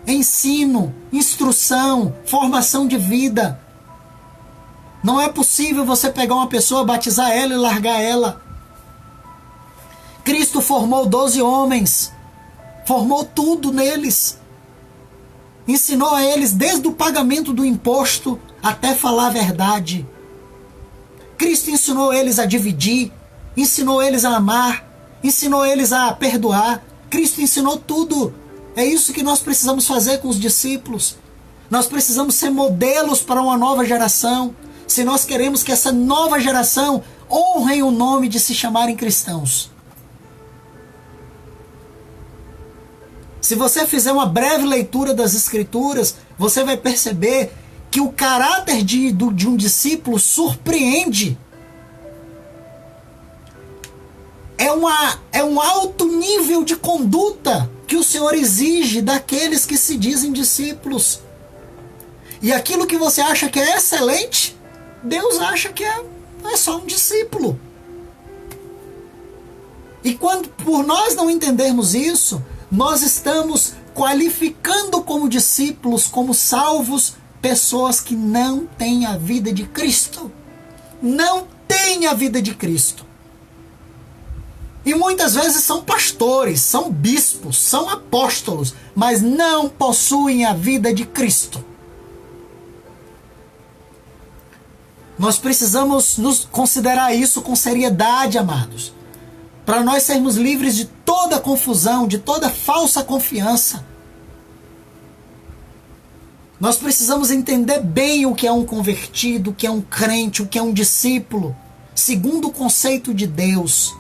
ensino, instrução, formação de vida. Não é possível você pegar uma pessoa, batizar ela e largar ela. Cristo formou 12 homens, formou tudo neles. Ensinou a eles desde o pagamento do imposto até falar a verdade. Cristo ensinou eles a dividir, ensinou eles a amar, ensinou eles a perdoar. Cristo ensinou tudo. É isso que nós precisamos fazer com os discípulos. Nós precisamos ser modelos para uma nova geração. Se nós queremos que essa nova geração honre o nome de se chamarem cristãos. Se você fizer uma breve leitura das Escrituras, você vai perceber que o caráter de um discípulo surpreende. É um alto nível de conduta que o Senhor exige daqueles que se dizem discípulos. E aquilo que você acha que é excelente, Deus acha que é só um discípulo. E quando por nós não entendermos isso, nós estamos qualificando como discípulos, como salvos, pessoas que não têm a vida de Cristo. Não têm a vida de Cristo. E muitas vezes são pastores, são bispos, são apóstolos, mas não possuem a vida de Cristo. Nós precisamos nos considerar isso com seriedade, amados, para nós sermos livres de toda confusão, de toda falsa confiança. Nós precisamos entender bem o que é um convertido, o que é um crente, o que é um discípulo, segundo o conceito de Deus.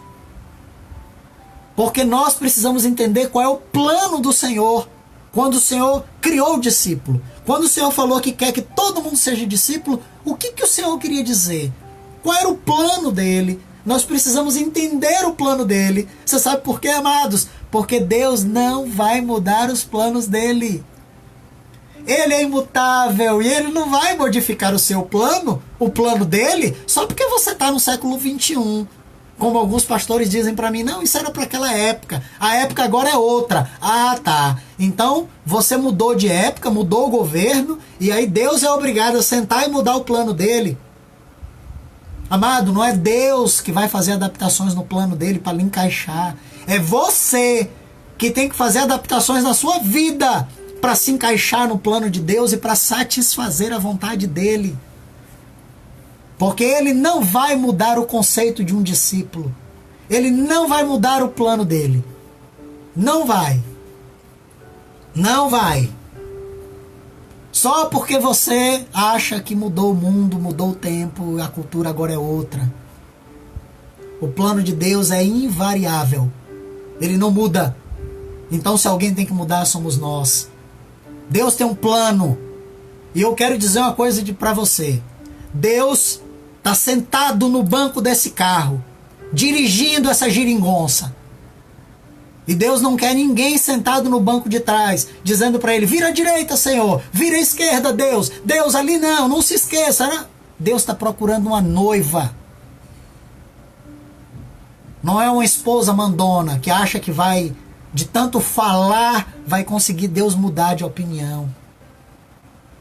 Porque nós precisamos entender qual é o plano do Senhor quando o Senhor criou o discípulo. Quando o Senhor falou que quer que todo mundo seja discípulo, o que o Senhor queria dizer? Qual era o plano dele? Nós precisamos entender o plano dele. Você sabe por quê, amados? Porque Deus não vai mudar os planos dele. Ele é imutável e ele não vai modificar o seu plano, o plano dele, só porque você está no século 21. Como alguns pastores dizem para mim, não, isso era para aquela época. A época agora é outra. Ah, tá. Então, você mudou de época, mudou o governo, e aí Deus é obrigado a sentar e mudar o plano dele. Amado, não é Deus que vai fazer adaptações no plano dele para lhe encaixar. É você que tem que fazer adaptações na sua vida para se encaixar no plano de Deus e para satisfazer a vontade dele. Porque ele não vai mudar o conceito de um discípulo. Ele não vai mudar o plano dele. Não vai. Não vai. Só porque você acha que mudou o mundo, mudou o tempo, a cultura agora é outra. O plano de Deus é invariável. Ele não muda. Então, se alguém tem que mudar, somos nós. Deus tem um plano. E eu quero dizer uma coisa para você. Deus está sentado no banco desse carro, dirigindo essa geringonça. E Deus não quer ninguém sentado no banco de trás, dizendo para ele, vira à direita, Senhor, vira à esquerda, Deus. Deus, ali não se esqueça. Né? Deus está procurando uma noiva. Não é uma esposa mandona que acha que vai, de tanto falar, vai conseguir Deus mudar de opinião.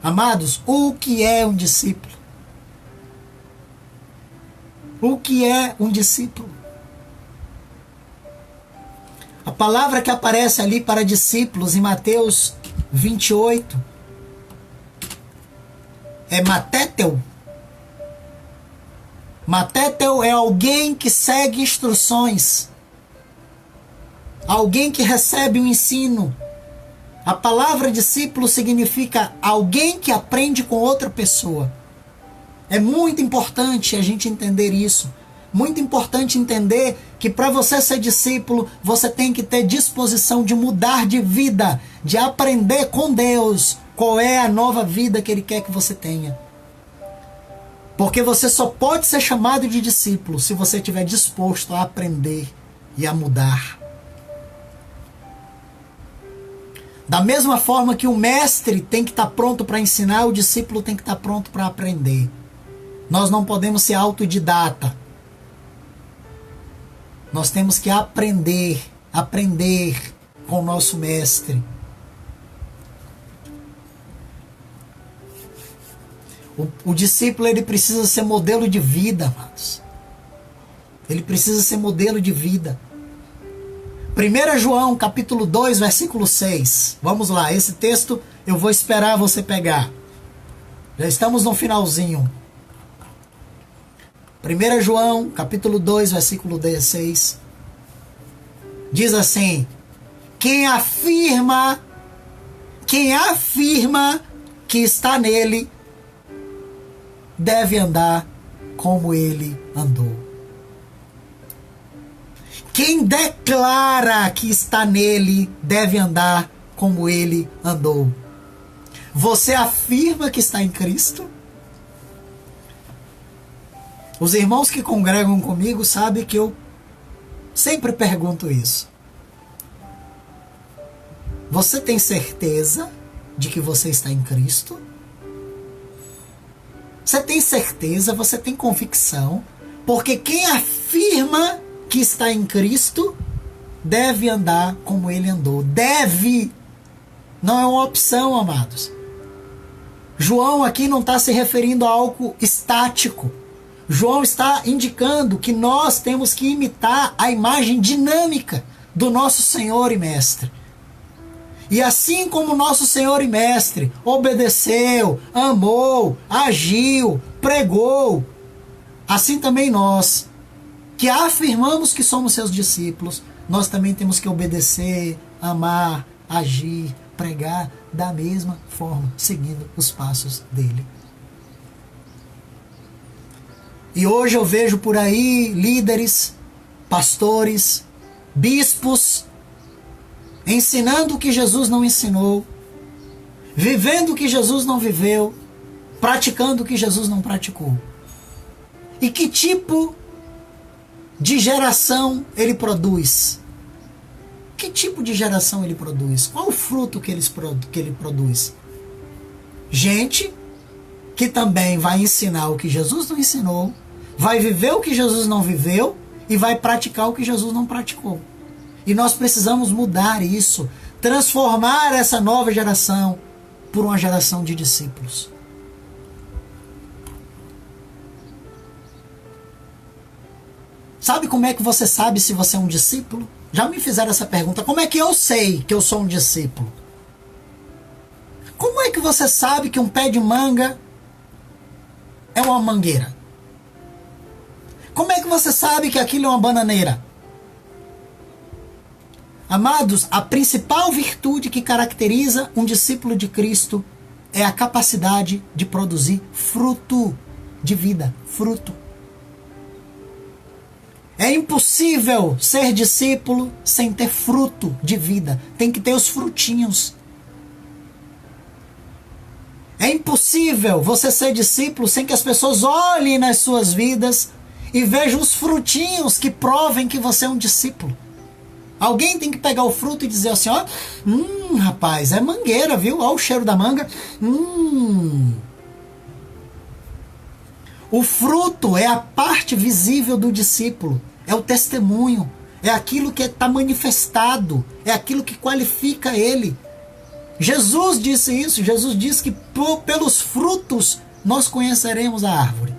Amados, o que é um discípulo? O que é um discípulo? A palavra que aparece ali para discípulos em Mateus 28 é matétel. Matétel é alguém que segue instruções. Alguém que recebe um ensino. A palavra discípulo significa alguém que aprende com outra pessoa. É muito importante a gente entender isso. Muito importante entender que para você ser discípulo, você tem que ter disposição de mudar de vida, de aprender com Deus qual é a nova vida que Ele quer que você tenha. Porque você só pode ser chamado de discípulo se você estiver disposto a aprender e a mudar. Da mesma forma que o mestre tem que estar pronto para ensinar, o discípulo tem que estar pronto para aprender. Nós não podemos ser autodidata. Nós temos que aprender com o nosso mestre. O discípulo, ele precisa ser modelo de vida, amados. Ele precisa ser modelo de vida. 1 João, capítulo 2, versículo 6. Vamos lá, esse texto eu vou esperar você pegar. Já estamos no finalzinho. 1 João, capítulo 2, versículo 16. Diz assim: quem afirma que está nele, deve andar como ele andou. Quem declara que está nele, deve andar como ele andou. Você afirma que está em Cristo? Os irmãos que congregam comigo sabem que eu sempre pergunto isso. Você tem certeza de que você está em Cristo? Você tem certeza, você tem convicção, porque quem afirma que está em Cristo deve andar como ele andou. Deve! Não é uma opção, amados. João aqui não está se referindo a algo estático. João está indicando que nós temos que imitar a imagem dinâmica do nosso Senhor e Mestre. E assim como nosso Senhor e Mestre obedeceu, amou, agiu, pregou, assim também nós, que afirmamos que somos seus discípulos, nós também temos que obedecer, amar, agir, pregar da mesma forma, seguindo os passos dele. E hoje eu vejo por aí líderes, pastores, bispos, ensinando o que Jesus não ensinou, vivendo o que Jesus não viveu, praticando o que Jesus não praticou. E que tipo de geração ele produz? Que tipo de geração ele produz? Qual o fruto que ele produz? Gente que também vai ensinar o que Jesus não ensinou, vai viver o que Jesus não viveu e vai praticar o que Jesus não praticou. E nós precisamos mudar isso, transformar essa nova geração por uma geração de discípulos. Sabe como é que você sabe se você é um discípulo? Já me fizeram essa pergunta. Como é que eu sei que eu sou um discípulo? Como é que você sabe que um pé de manga é uma mangueira? Como é que você sabe que aquilo é uma bananeira? Amados, a principal virtude que caracteriza um discípulo de Cristo é a capacidade de produzir fruto de vida, fruto. É impossível ser discípulo sem ter fruto de vida. Tem que ter os frutinhos. É impossível você ser discípulo sem que as pessoas olhem nas suas vidas e vejam os frutinhos que provem que você é um discípulo. Alguém tem que pegar o fruto e dizer assim, ó, rapaz, é mangueira, viu? Olha o cheiro da manga. O fruto é a parte visível do discípulo, é o testemunho, é aquilo que está manifestado, é aquilo que qualifica ele. Jesus disse isso, Jesus disse que pelos frutos nós conheceremos a árvore.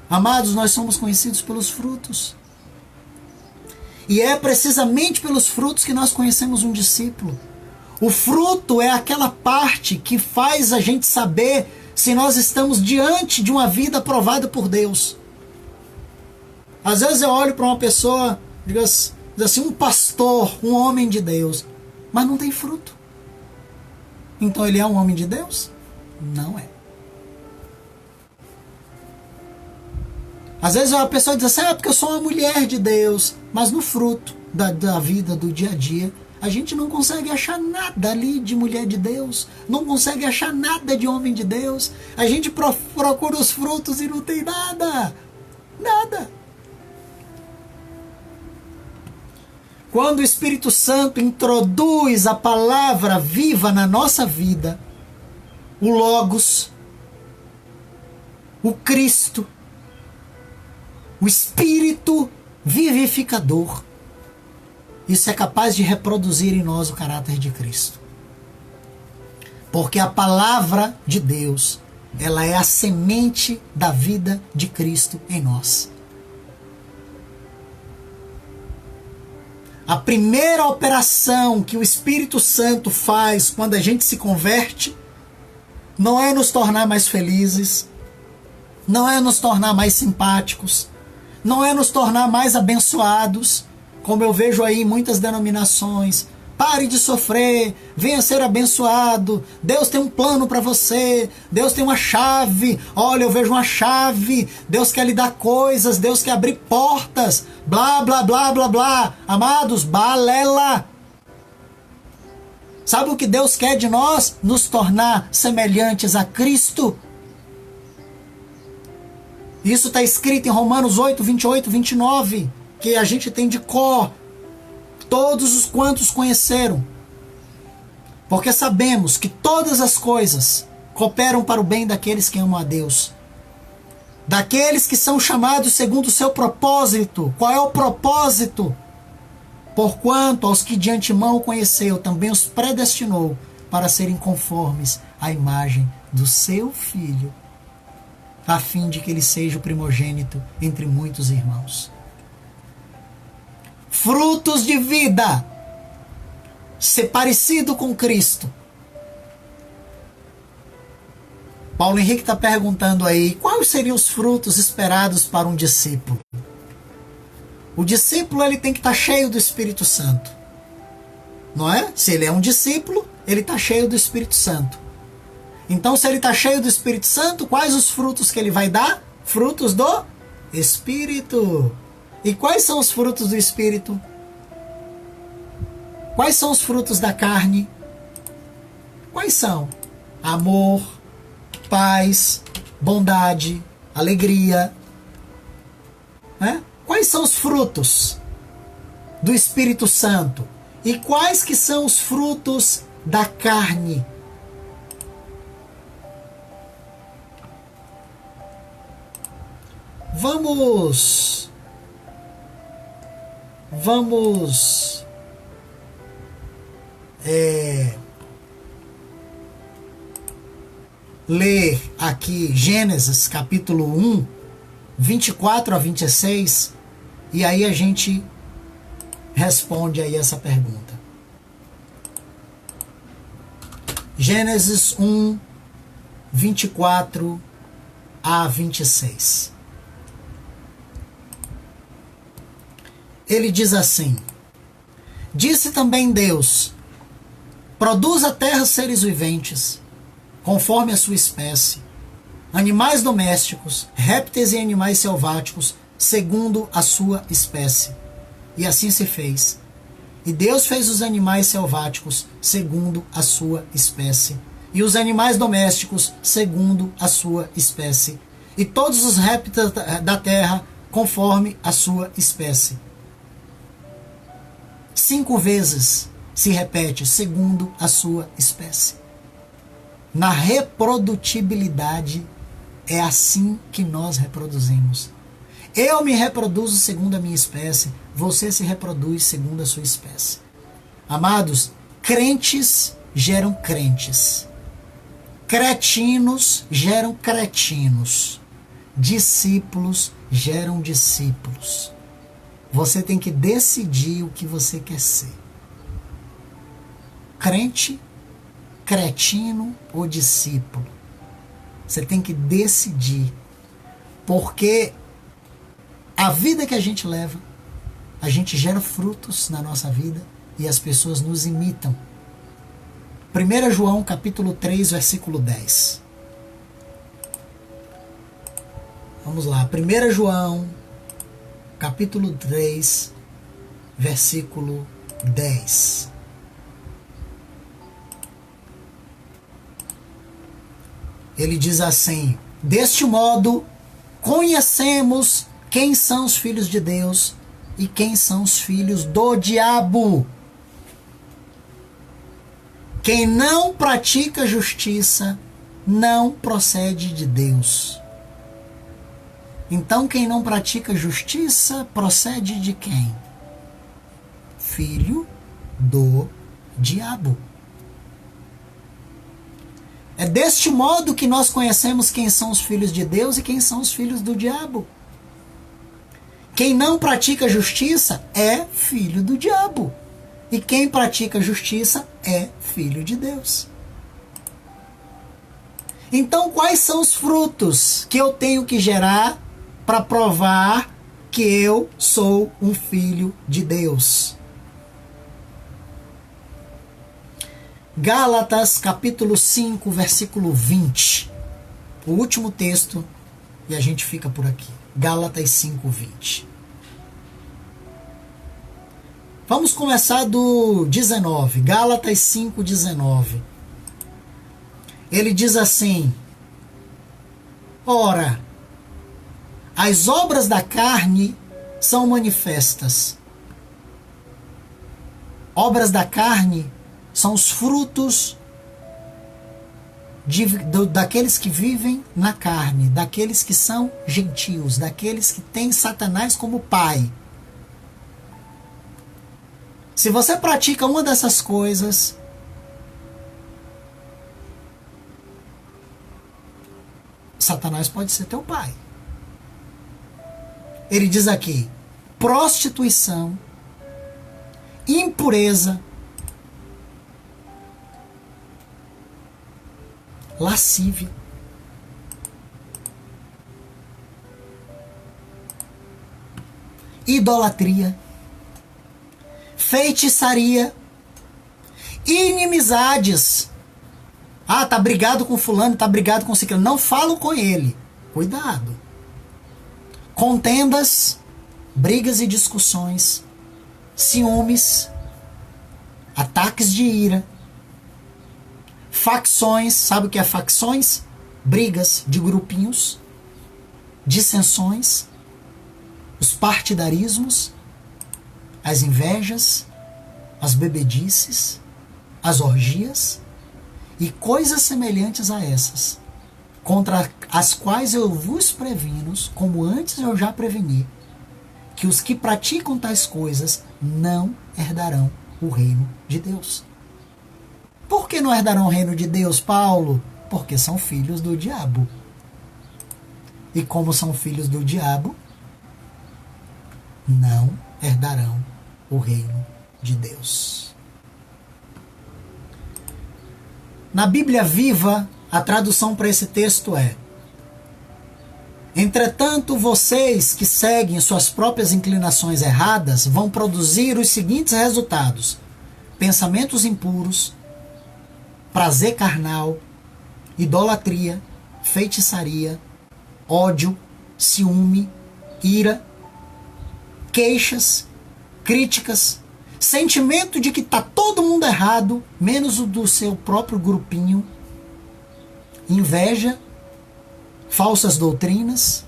Amados, nós somos conhecidos pelos frutos. E é precisamente pelos frutos que nós conhecemos um discípulo. O fruto é aquela parte que faz a gente saber se nós estamos diante de uma vida aprovada por Deus. Às vezes eu olho para uma pessoa, digo assim, um pastor, um homem de Deus, mas não tem fruto. Então ele é um homem de Deus? Não é. Às vezes a pessoa diz assim, porque eu sou uma mulher de Deus, mas no fruto da vida, do dia a dia, a gente não consegue achar nada ali de mulher de Deus, não consegue achar nada de homem de Deus. A gente procura os frutos e não tem nada. Nada. Quando o Espírito Santo introduz a palavra viva na nossa vida, o Logos, o Cristo, o Espírito vivificador. Isso é capaz de reproduzir em nós o caráter de Cristo. Porque a palavra de Deus, ela é a semente da vida de Cristo em nós. A primeira operação que o Espírito Santo faz quando a gente se converte não é nos tornar mais felizes, não é nos tornar mais simpáticos, não é nos tornar mais abençoados, como eu vejo aí em muitas denominações. Pare de sofrer, venha ser abençoado, Deus tem um plano para você, Deus tem uma chave, olha, eu vejo uma chave, Deus quer lhe dar coisas, Deus quer abrir portas, blá, blá, blá, blá, blá. Amados, balela. Sabe o que Deus quer de nós? Nos tornar semelhantes a Cristo. Isso está escrito em Romanos 8, 28, 29, que a gente tem de cor. Todos os quantos conheceram. Porque sabemos que todas as coisas cooperam para o bem daqueles que amam a Deus. Daqueles que são chamados segundo o seu propósito. Qual é o propósito? Porquanto aos que de antemão conheceu, também os predestinou para serem conformes à imagem do seu Filho, a fim de que ele seja o primogênito entre muitos irmãos. Frutos de vida. Ser parecido com Cristo. Paulo Henrique está perguntando aí, quais seriam os frutos esperados para um discípulo? O discípulo ele tem que estar cheio do Espírito Santo. Não é? Se ele é um discípulo, ele está cheio do Espírito Santo. Então, se ele está cheio do Espírito Santo, quais os frutos que ele vai dar? Frutos do Espírito. E quais são os frutos do Espírito? Quais são os frutos da carne? Quais são? Amor, paz, bondade, alegria. Né? Quais são os frutos do Espírito Santo? E quais que são os frutos da carne? Vamos ler aqui Gênesis capítulo 1, 24 a 26, e aí a gente responde aí essa pergunta. Gênesis 1, 24 a 26. Ele diz assim: disse também Deus, produz a terra seres viventes, conforme a sua espécie, animais domésticos, répteis e animais selváticos, segundo a sua espécie. E assim se fez. E Deus fez os animais selváticos segundo a sua espécie, e os animais domésticos segundo a sua espécie, e todos os répteis da terra conforme a sua espécie. 5 vezes se repete, segundo a sua espécie. Na reprodutibilidade, é assim que nós reproduzimos. Eu me reproduzo segundo a minha espécie, você se reproduz segundo a sua espécie. Amados, crentes geram crentes. Cretinos geram cretinos. Discípulos geram discípulos. Você tem que decidir o que você quer ser. Crente, cretino ou discípulo. Você tem que decidir. Porque a vida que a gente leva, a gente gera frutos na nossa vida e as pessoas nos imitam. 1 João capítulo 3, versículo 10. Vamos lá. 1 João capítulo 3, versículo 10. Ele diz assim: deste modo, conhecemos quem são os filhos de Deus e quem são os filhos do diabo. Quem não pratica justiça não procede de Deus, Então quem não pratica justiça procede de quem? Filho do diabo. É deste modo que nós conhecemos quem são os filhos de Deus e quem são os filhos do diabo. Quem não pratica justiça é filho do diabo. E quem pratica justiça é filho de Deus. Então, quais são os frutos que eu tenho que gerar para provar que eu sou um filho de Deus? Gálatas capítulo 5, versículo 20. O último texto e a gente fica por aqui. Gálatas 5, 20. Vamos começar do 19. Gálatas 5, 19. Ele diz assim: ora, as obras da carne são manifestas. Obras da carne são os frutos daqueles que vivem na carne, daqueles que são gentios, daqueles que têm Satanás como pai. Se você pratica uma dessas coisas, Satanás pode ser teu pai. Ele diz aqui: prostituição, impureza, lascívia, idolatria, feitiçaria, inimizades. Ah, tá brigado com fulano, tá brigado com ciclano. Não falo com ele. Cuidado. Contendas, brigas e discussões, ciúmes, ataques de ira, facções. Sabe o que é facções? Brigas de grupinhos, dissensões, os partidarismos, as invejas, as bebedices, as orgias e coisas semelhantes a essas, contra as quais eu vos previno, como antes eu já preveni, que os que praticam tais coisas não herdarão o reino de Deus. Por que não herdarão o reino de Deus, Paulo? Porque são filhos do diabo. E como são filhos do diabo, não herdarão o reino de Deus. Na Bíblia Viva, a tradução para esse texto é: entretanto, vocês que seguem suas próprias inclinações erradas vão produzir os seguintes resultados: pensamentos impuros, prazer carnal, idolatria, feitiçaria, ódio, ciúme, ira, queixas, críticas, sentimento de que está todo mundo errado, menos o do seu próprio grupinho, inveja, falsas doutrinas,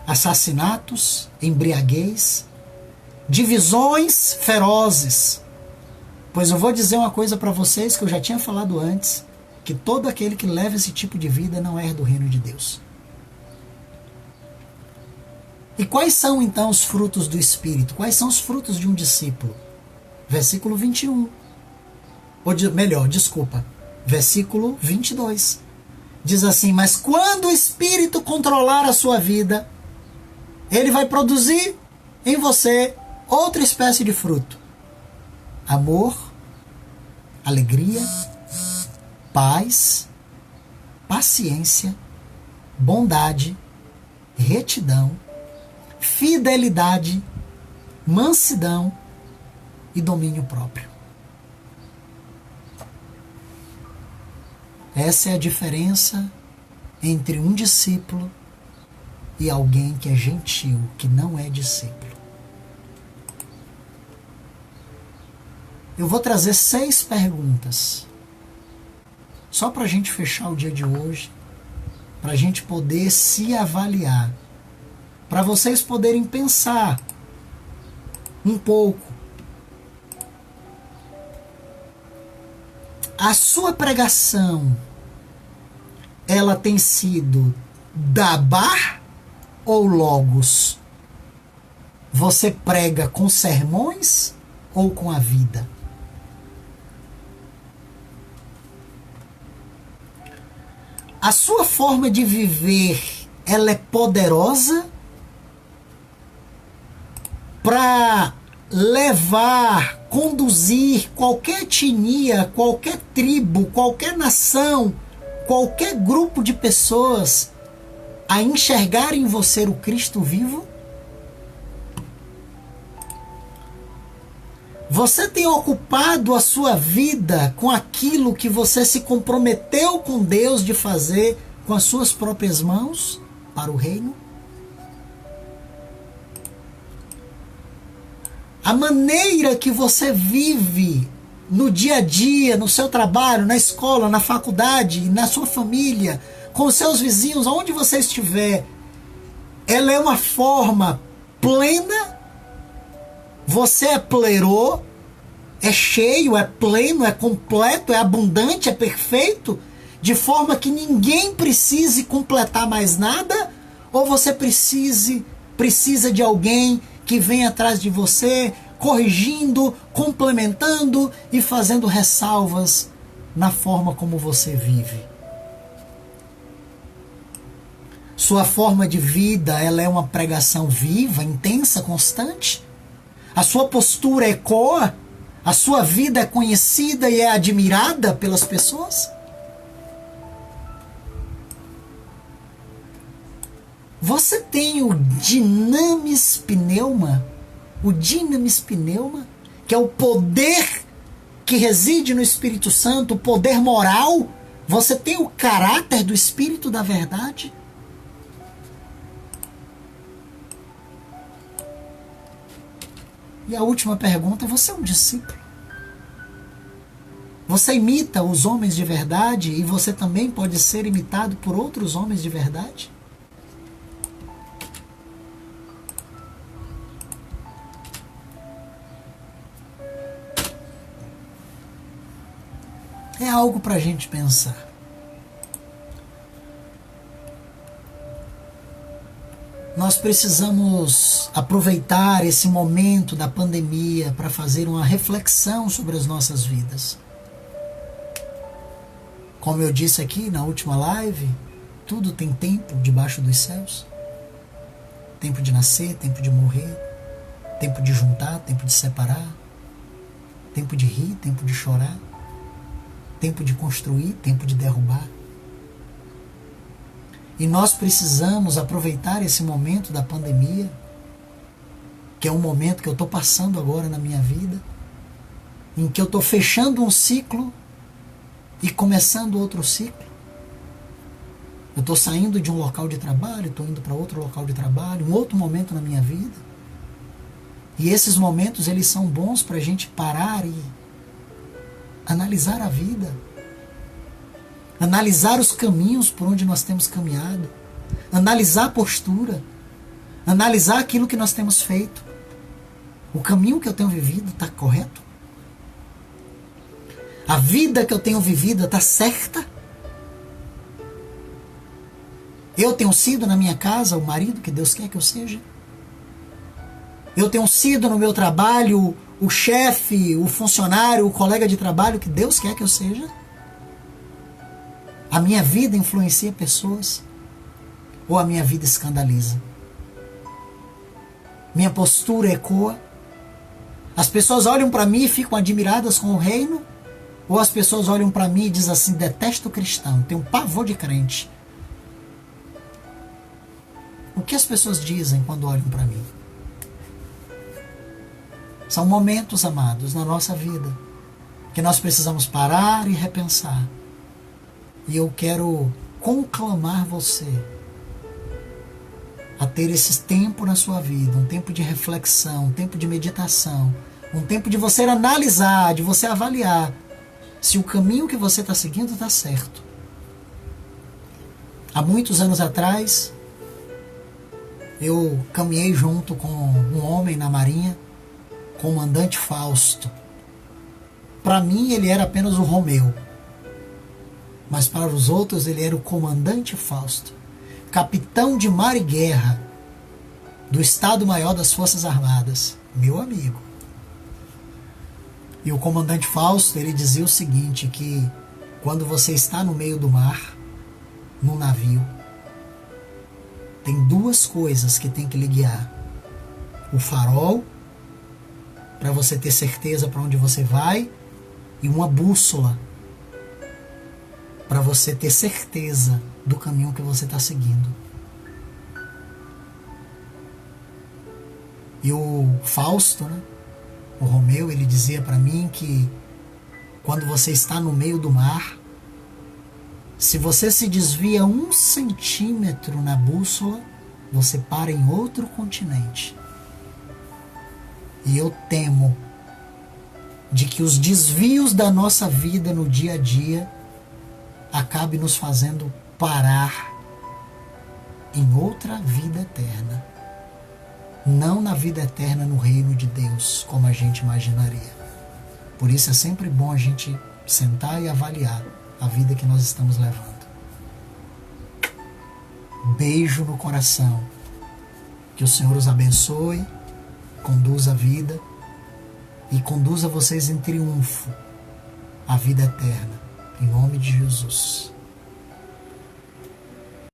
assassinatos, embriaguez, divisões ferozes. Pois eu vou dizer uma coisa para vocês que eu já tinha falado antes, que todo aquele que leva esse tipo de vida não herda o reino de Deus. E quais são então os frutos do Espírito? Quais são os frutos de um discípulo? Versículo 21. Versículo 22. Diz assim: mas quando o Espírito controlar a sua vida, ele vai produzir em você outra espécie de fruto: amor, alegria, paz, paciência, bondade, retidão, fidelidade, mansidão e domínio próprio. Essa é a diferença entre um discípulo e alguém que é gentil, que não é discípulo. Eu vou trazer 6 perguntas, só para a gente fechar o dia de hoje, para a gente poder se avaliar, para vocês poderem pensar um pouco. A sua pregação, ela tem sido da bar ou logos? Você prega com sermões ou com a vida? A sua forma de viver, ela é poderosa para levar, conduzir qualquer etnia, qualquer tribo, qualquer nação, qualquer grupo de pessoas a enxergar em você o Cristo vivo? Você tem ocupado a sua vida com aquilo que você se comprometeu com Deus de fazer com as suas próprias mãos para o reino? A maneira que você vive no dia a dia, no seu trabalho, na escola, na faculdade, na sua família, com os seus vizinhos, aonde você estiver, ela é uma forma plena? Você é plerô, é cheio, é pleno, é completo, é abundante, é perfeito, de forma que ninguém precise completar mais nada? Ou você precisa de alguém que vem atrás de você, corrigindo, complementando e fazendo ressalvas na forma como você vive? Sua forma de vida, ela é uma pregação viva, intensa, constante? A sua postura ecoa? A sua vida é conhecida e é admirada pelas pessoas? Você tem o dinamis pneuma? O dinamis pneuma, que é o poder que reside no Espírito Santo, o poder moral? Você tem o caráter do Espírito da verdade? E a última pergunta: você é um discípulo? Você imita os homens de verdade e você também pode ser imitado por outros homens de verdade? É algo para a gente pensar. Nós precisamos aproveitar esse momento da pandemia para fazer uma reflexão sobre as nossas vidas. Como eu disse aqui na última live, tudo tem tempo debaixo dos céus. Tempo de nascer, tempo de morrer, tempo de juntar, tempo de separar, tempo de rir, tempo de chorar, tempo de construir, tempo de derrubar. E nós precisamos aproveitar esse momento da pandemia, que é um momento que eu estou passando agora na minha vida, em que eu estou fechando um ciclo e começando outro ciclo. Eu estou saindo de um local de trabalho, estou indo para outro local de trabalho, um outro momento na minha vida. E esses momentos, eles são bons para a gente parar e analisar a vida. Analisar os caminhos por onde nós temos caminhado. Analisar a postura. Analisar aquilo que nós temos feito. O caminho que eu tenho vivido está correto? A vida que eu tenho vivido está certa? Eu tenho sido na minha casa o marido que Deus quer que eu seja? Eu tenho sido no meu trabalho o chefe, o funcionário, o colega de trabalho que Deus quer que eu seja? A minha vida influencia pessoas? Ou a minha vida escandaliza? Minha postura ecoa? As pessoas olham para mim e ficam admiradas com o reino? Ou as pessoas olham para mim e dizem assim: detesto cristão, tenho pavor de crente? O que as pessoas dizem quando olham para mim? São momentos, amados, na nossa vida que nós precisamos parar e repensar. E eu quero conclamar você a ter esse tempo na sua vida, um tempo de reflexão, um tempo de meditação, um tempo de você analisar, de você avaliar se o caminho que você está seguindo está certo. Há muitos anos atrás, eu caminhei junto com um homem na Marinha, comandante Fausto. Para mim, ele era apenas o Romeu. Mas para os outros ele era o comandante Fausto, capitão de mar e guerra, do Estado-Maior das Forças Armadas, meu amigo. E o comandante Fausto, ele dizia o seguinte, que quando você está no meio do mar, num navio, tem duas coisas que tem que lhe guiar. O farol, para você ter certeza para onde você vai, e uma bússola, para você ter certeza do caminho que você está seguindo. E o Fausto, né, o Romeu, ele dizia para mim que quando você está no meio do mar, se você se desvia 1 centímetro na bússola, você para em outro continente. E eu temo de que os desvios da nossa vida no dia a dia acabem nos fazendo parar em outra vida eterna. Não na vida eterna no reino de Deus, como a gente imaginaria. Por isso é sempre bom a gente sentar e avaliar a vida que nós estamos levando. Beijo no coração. Que o Senhor os abençoe, conduza a vida e conduza vocês em triunfo à vida eterna. Em nome de Jesus.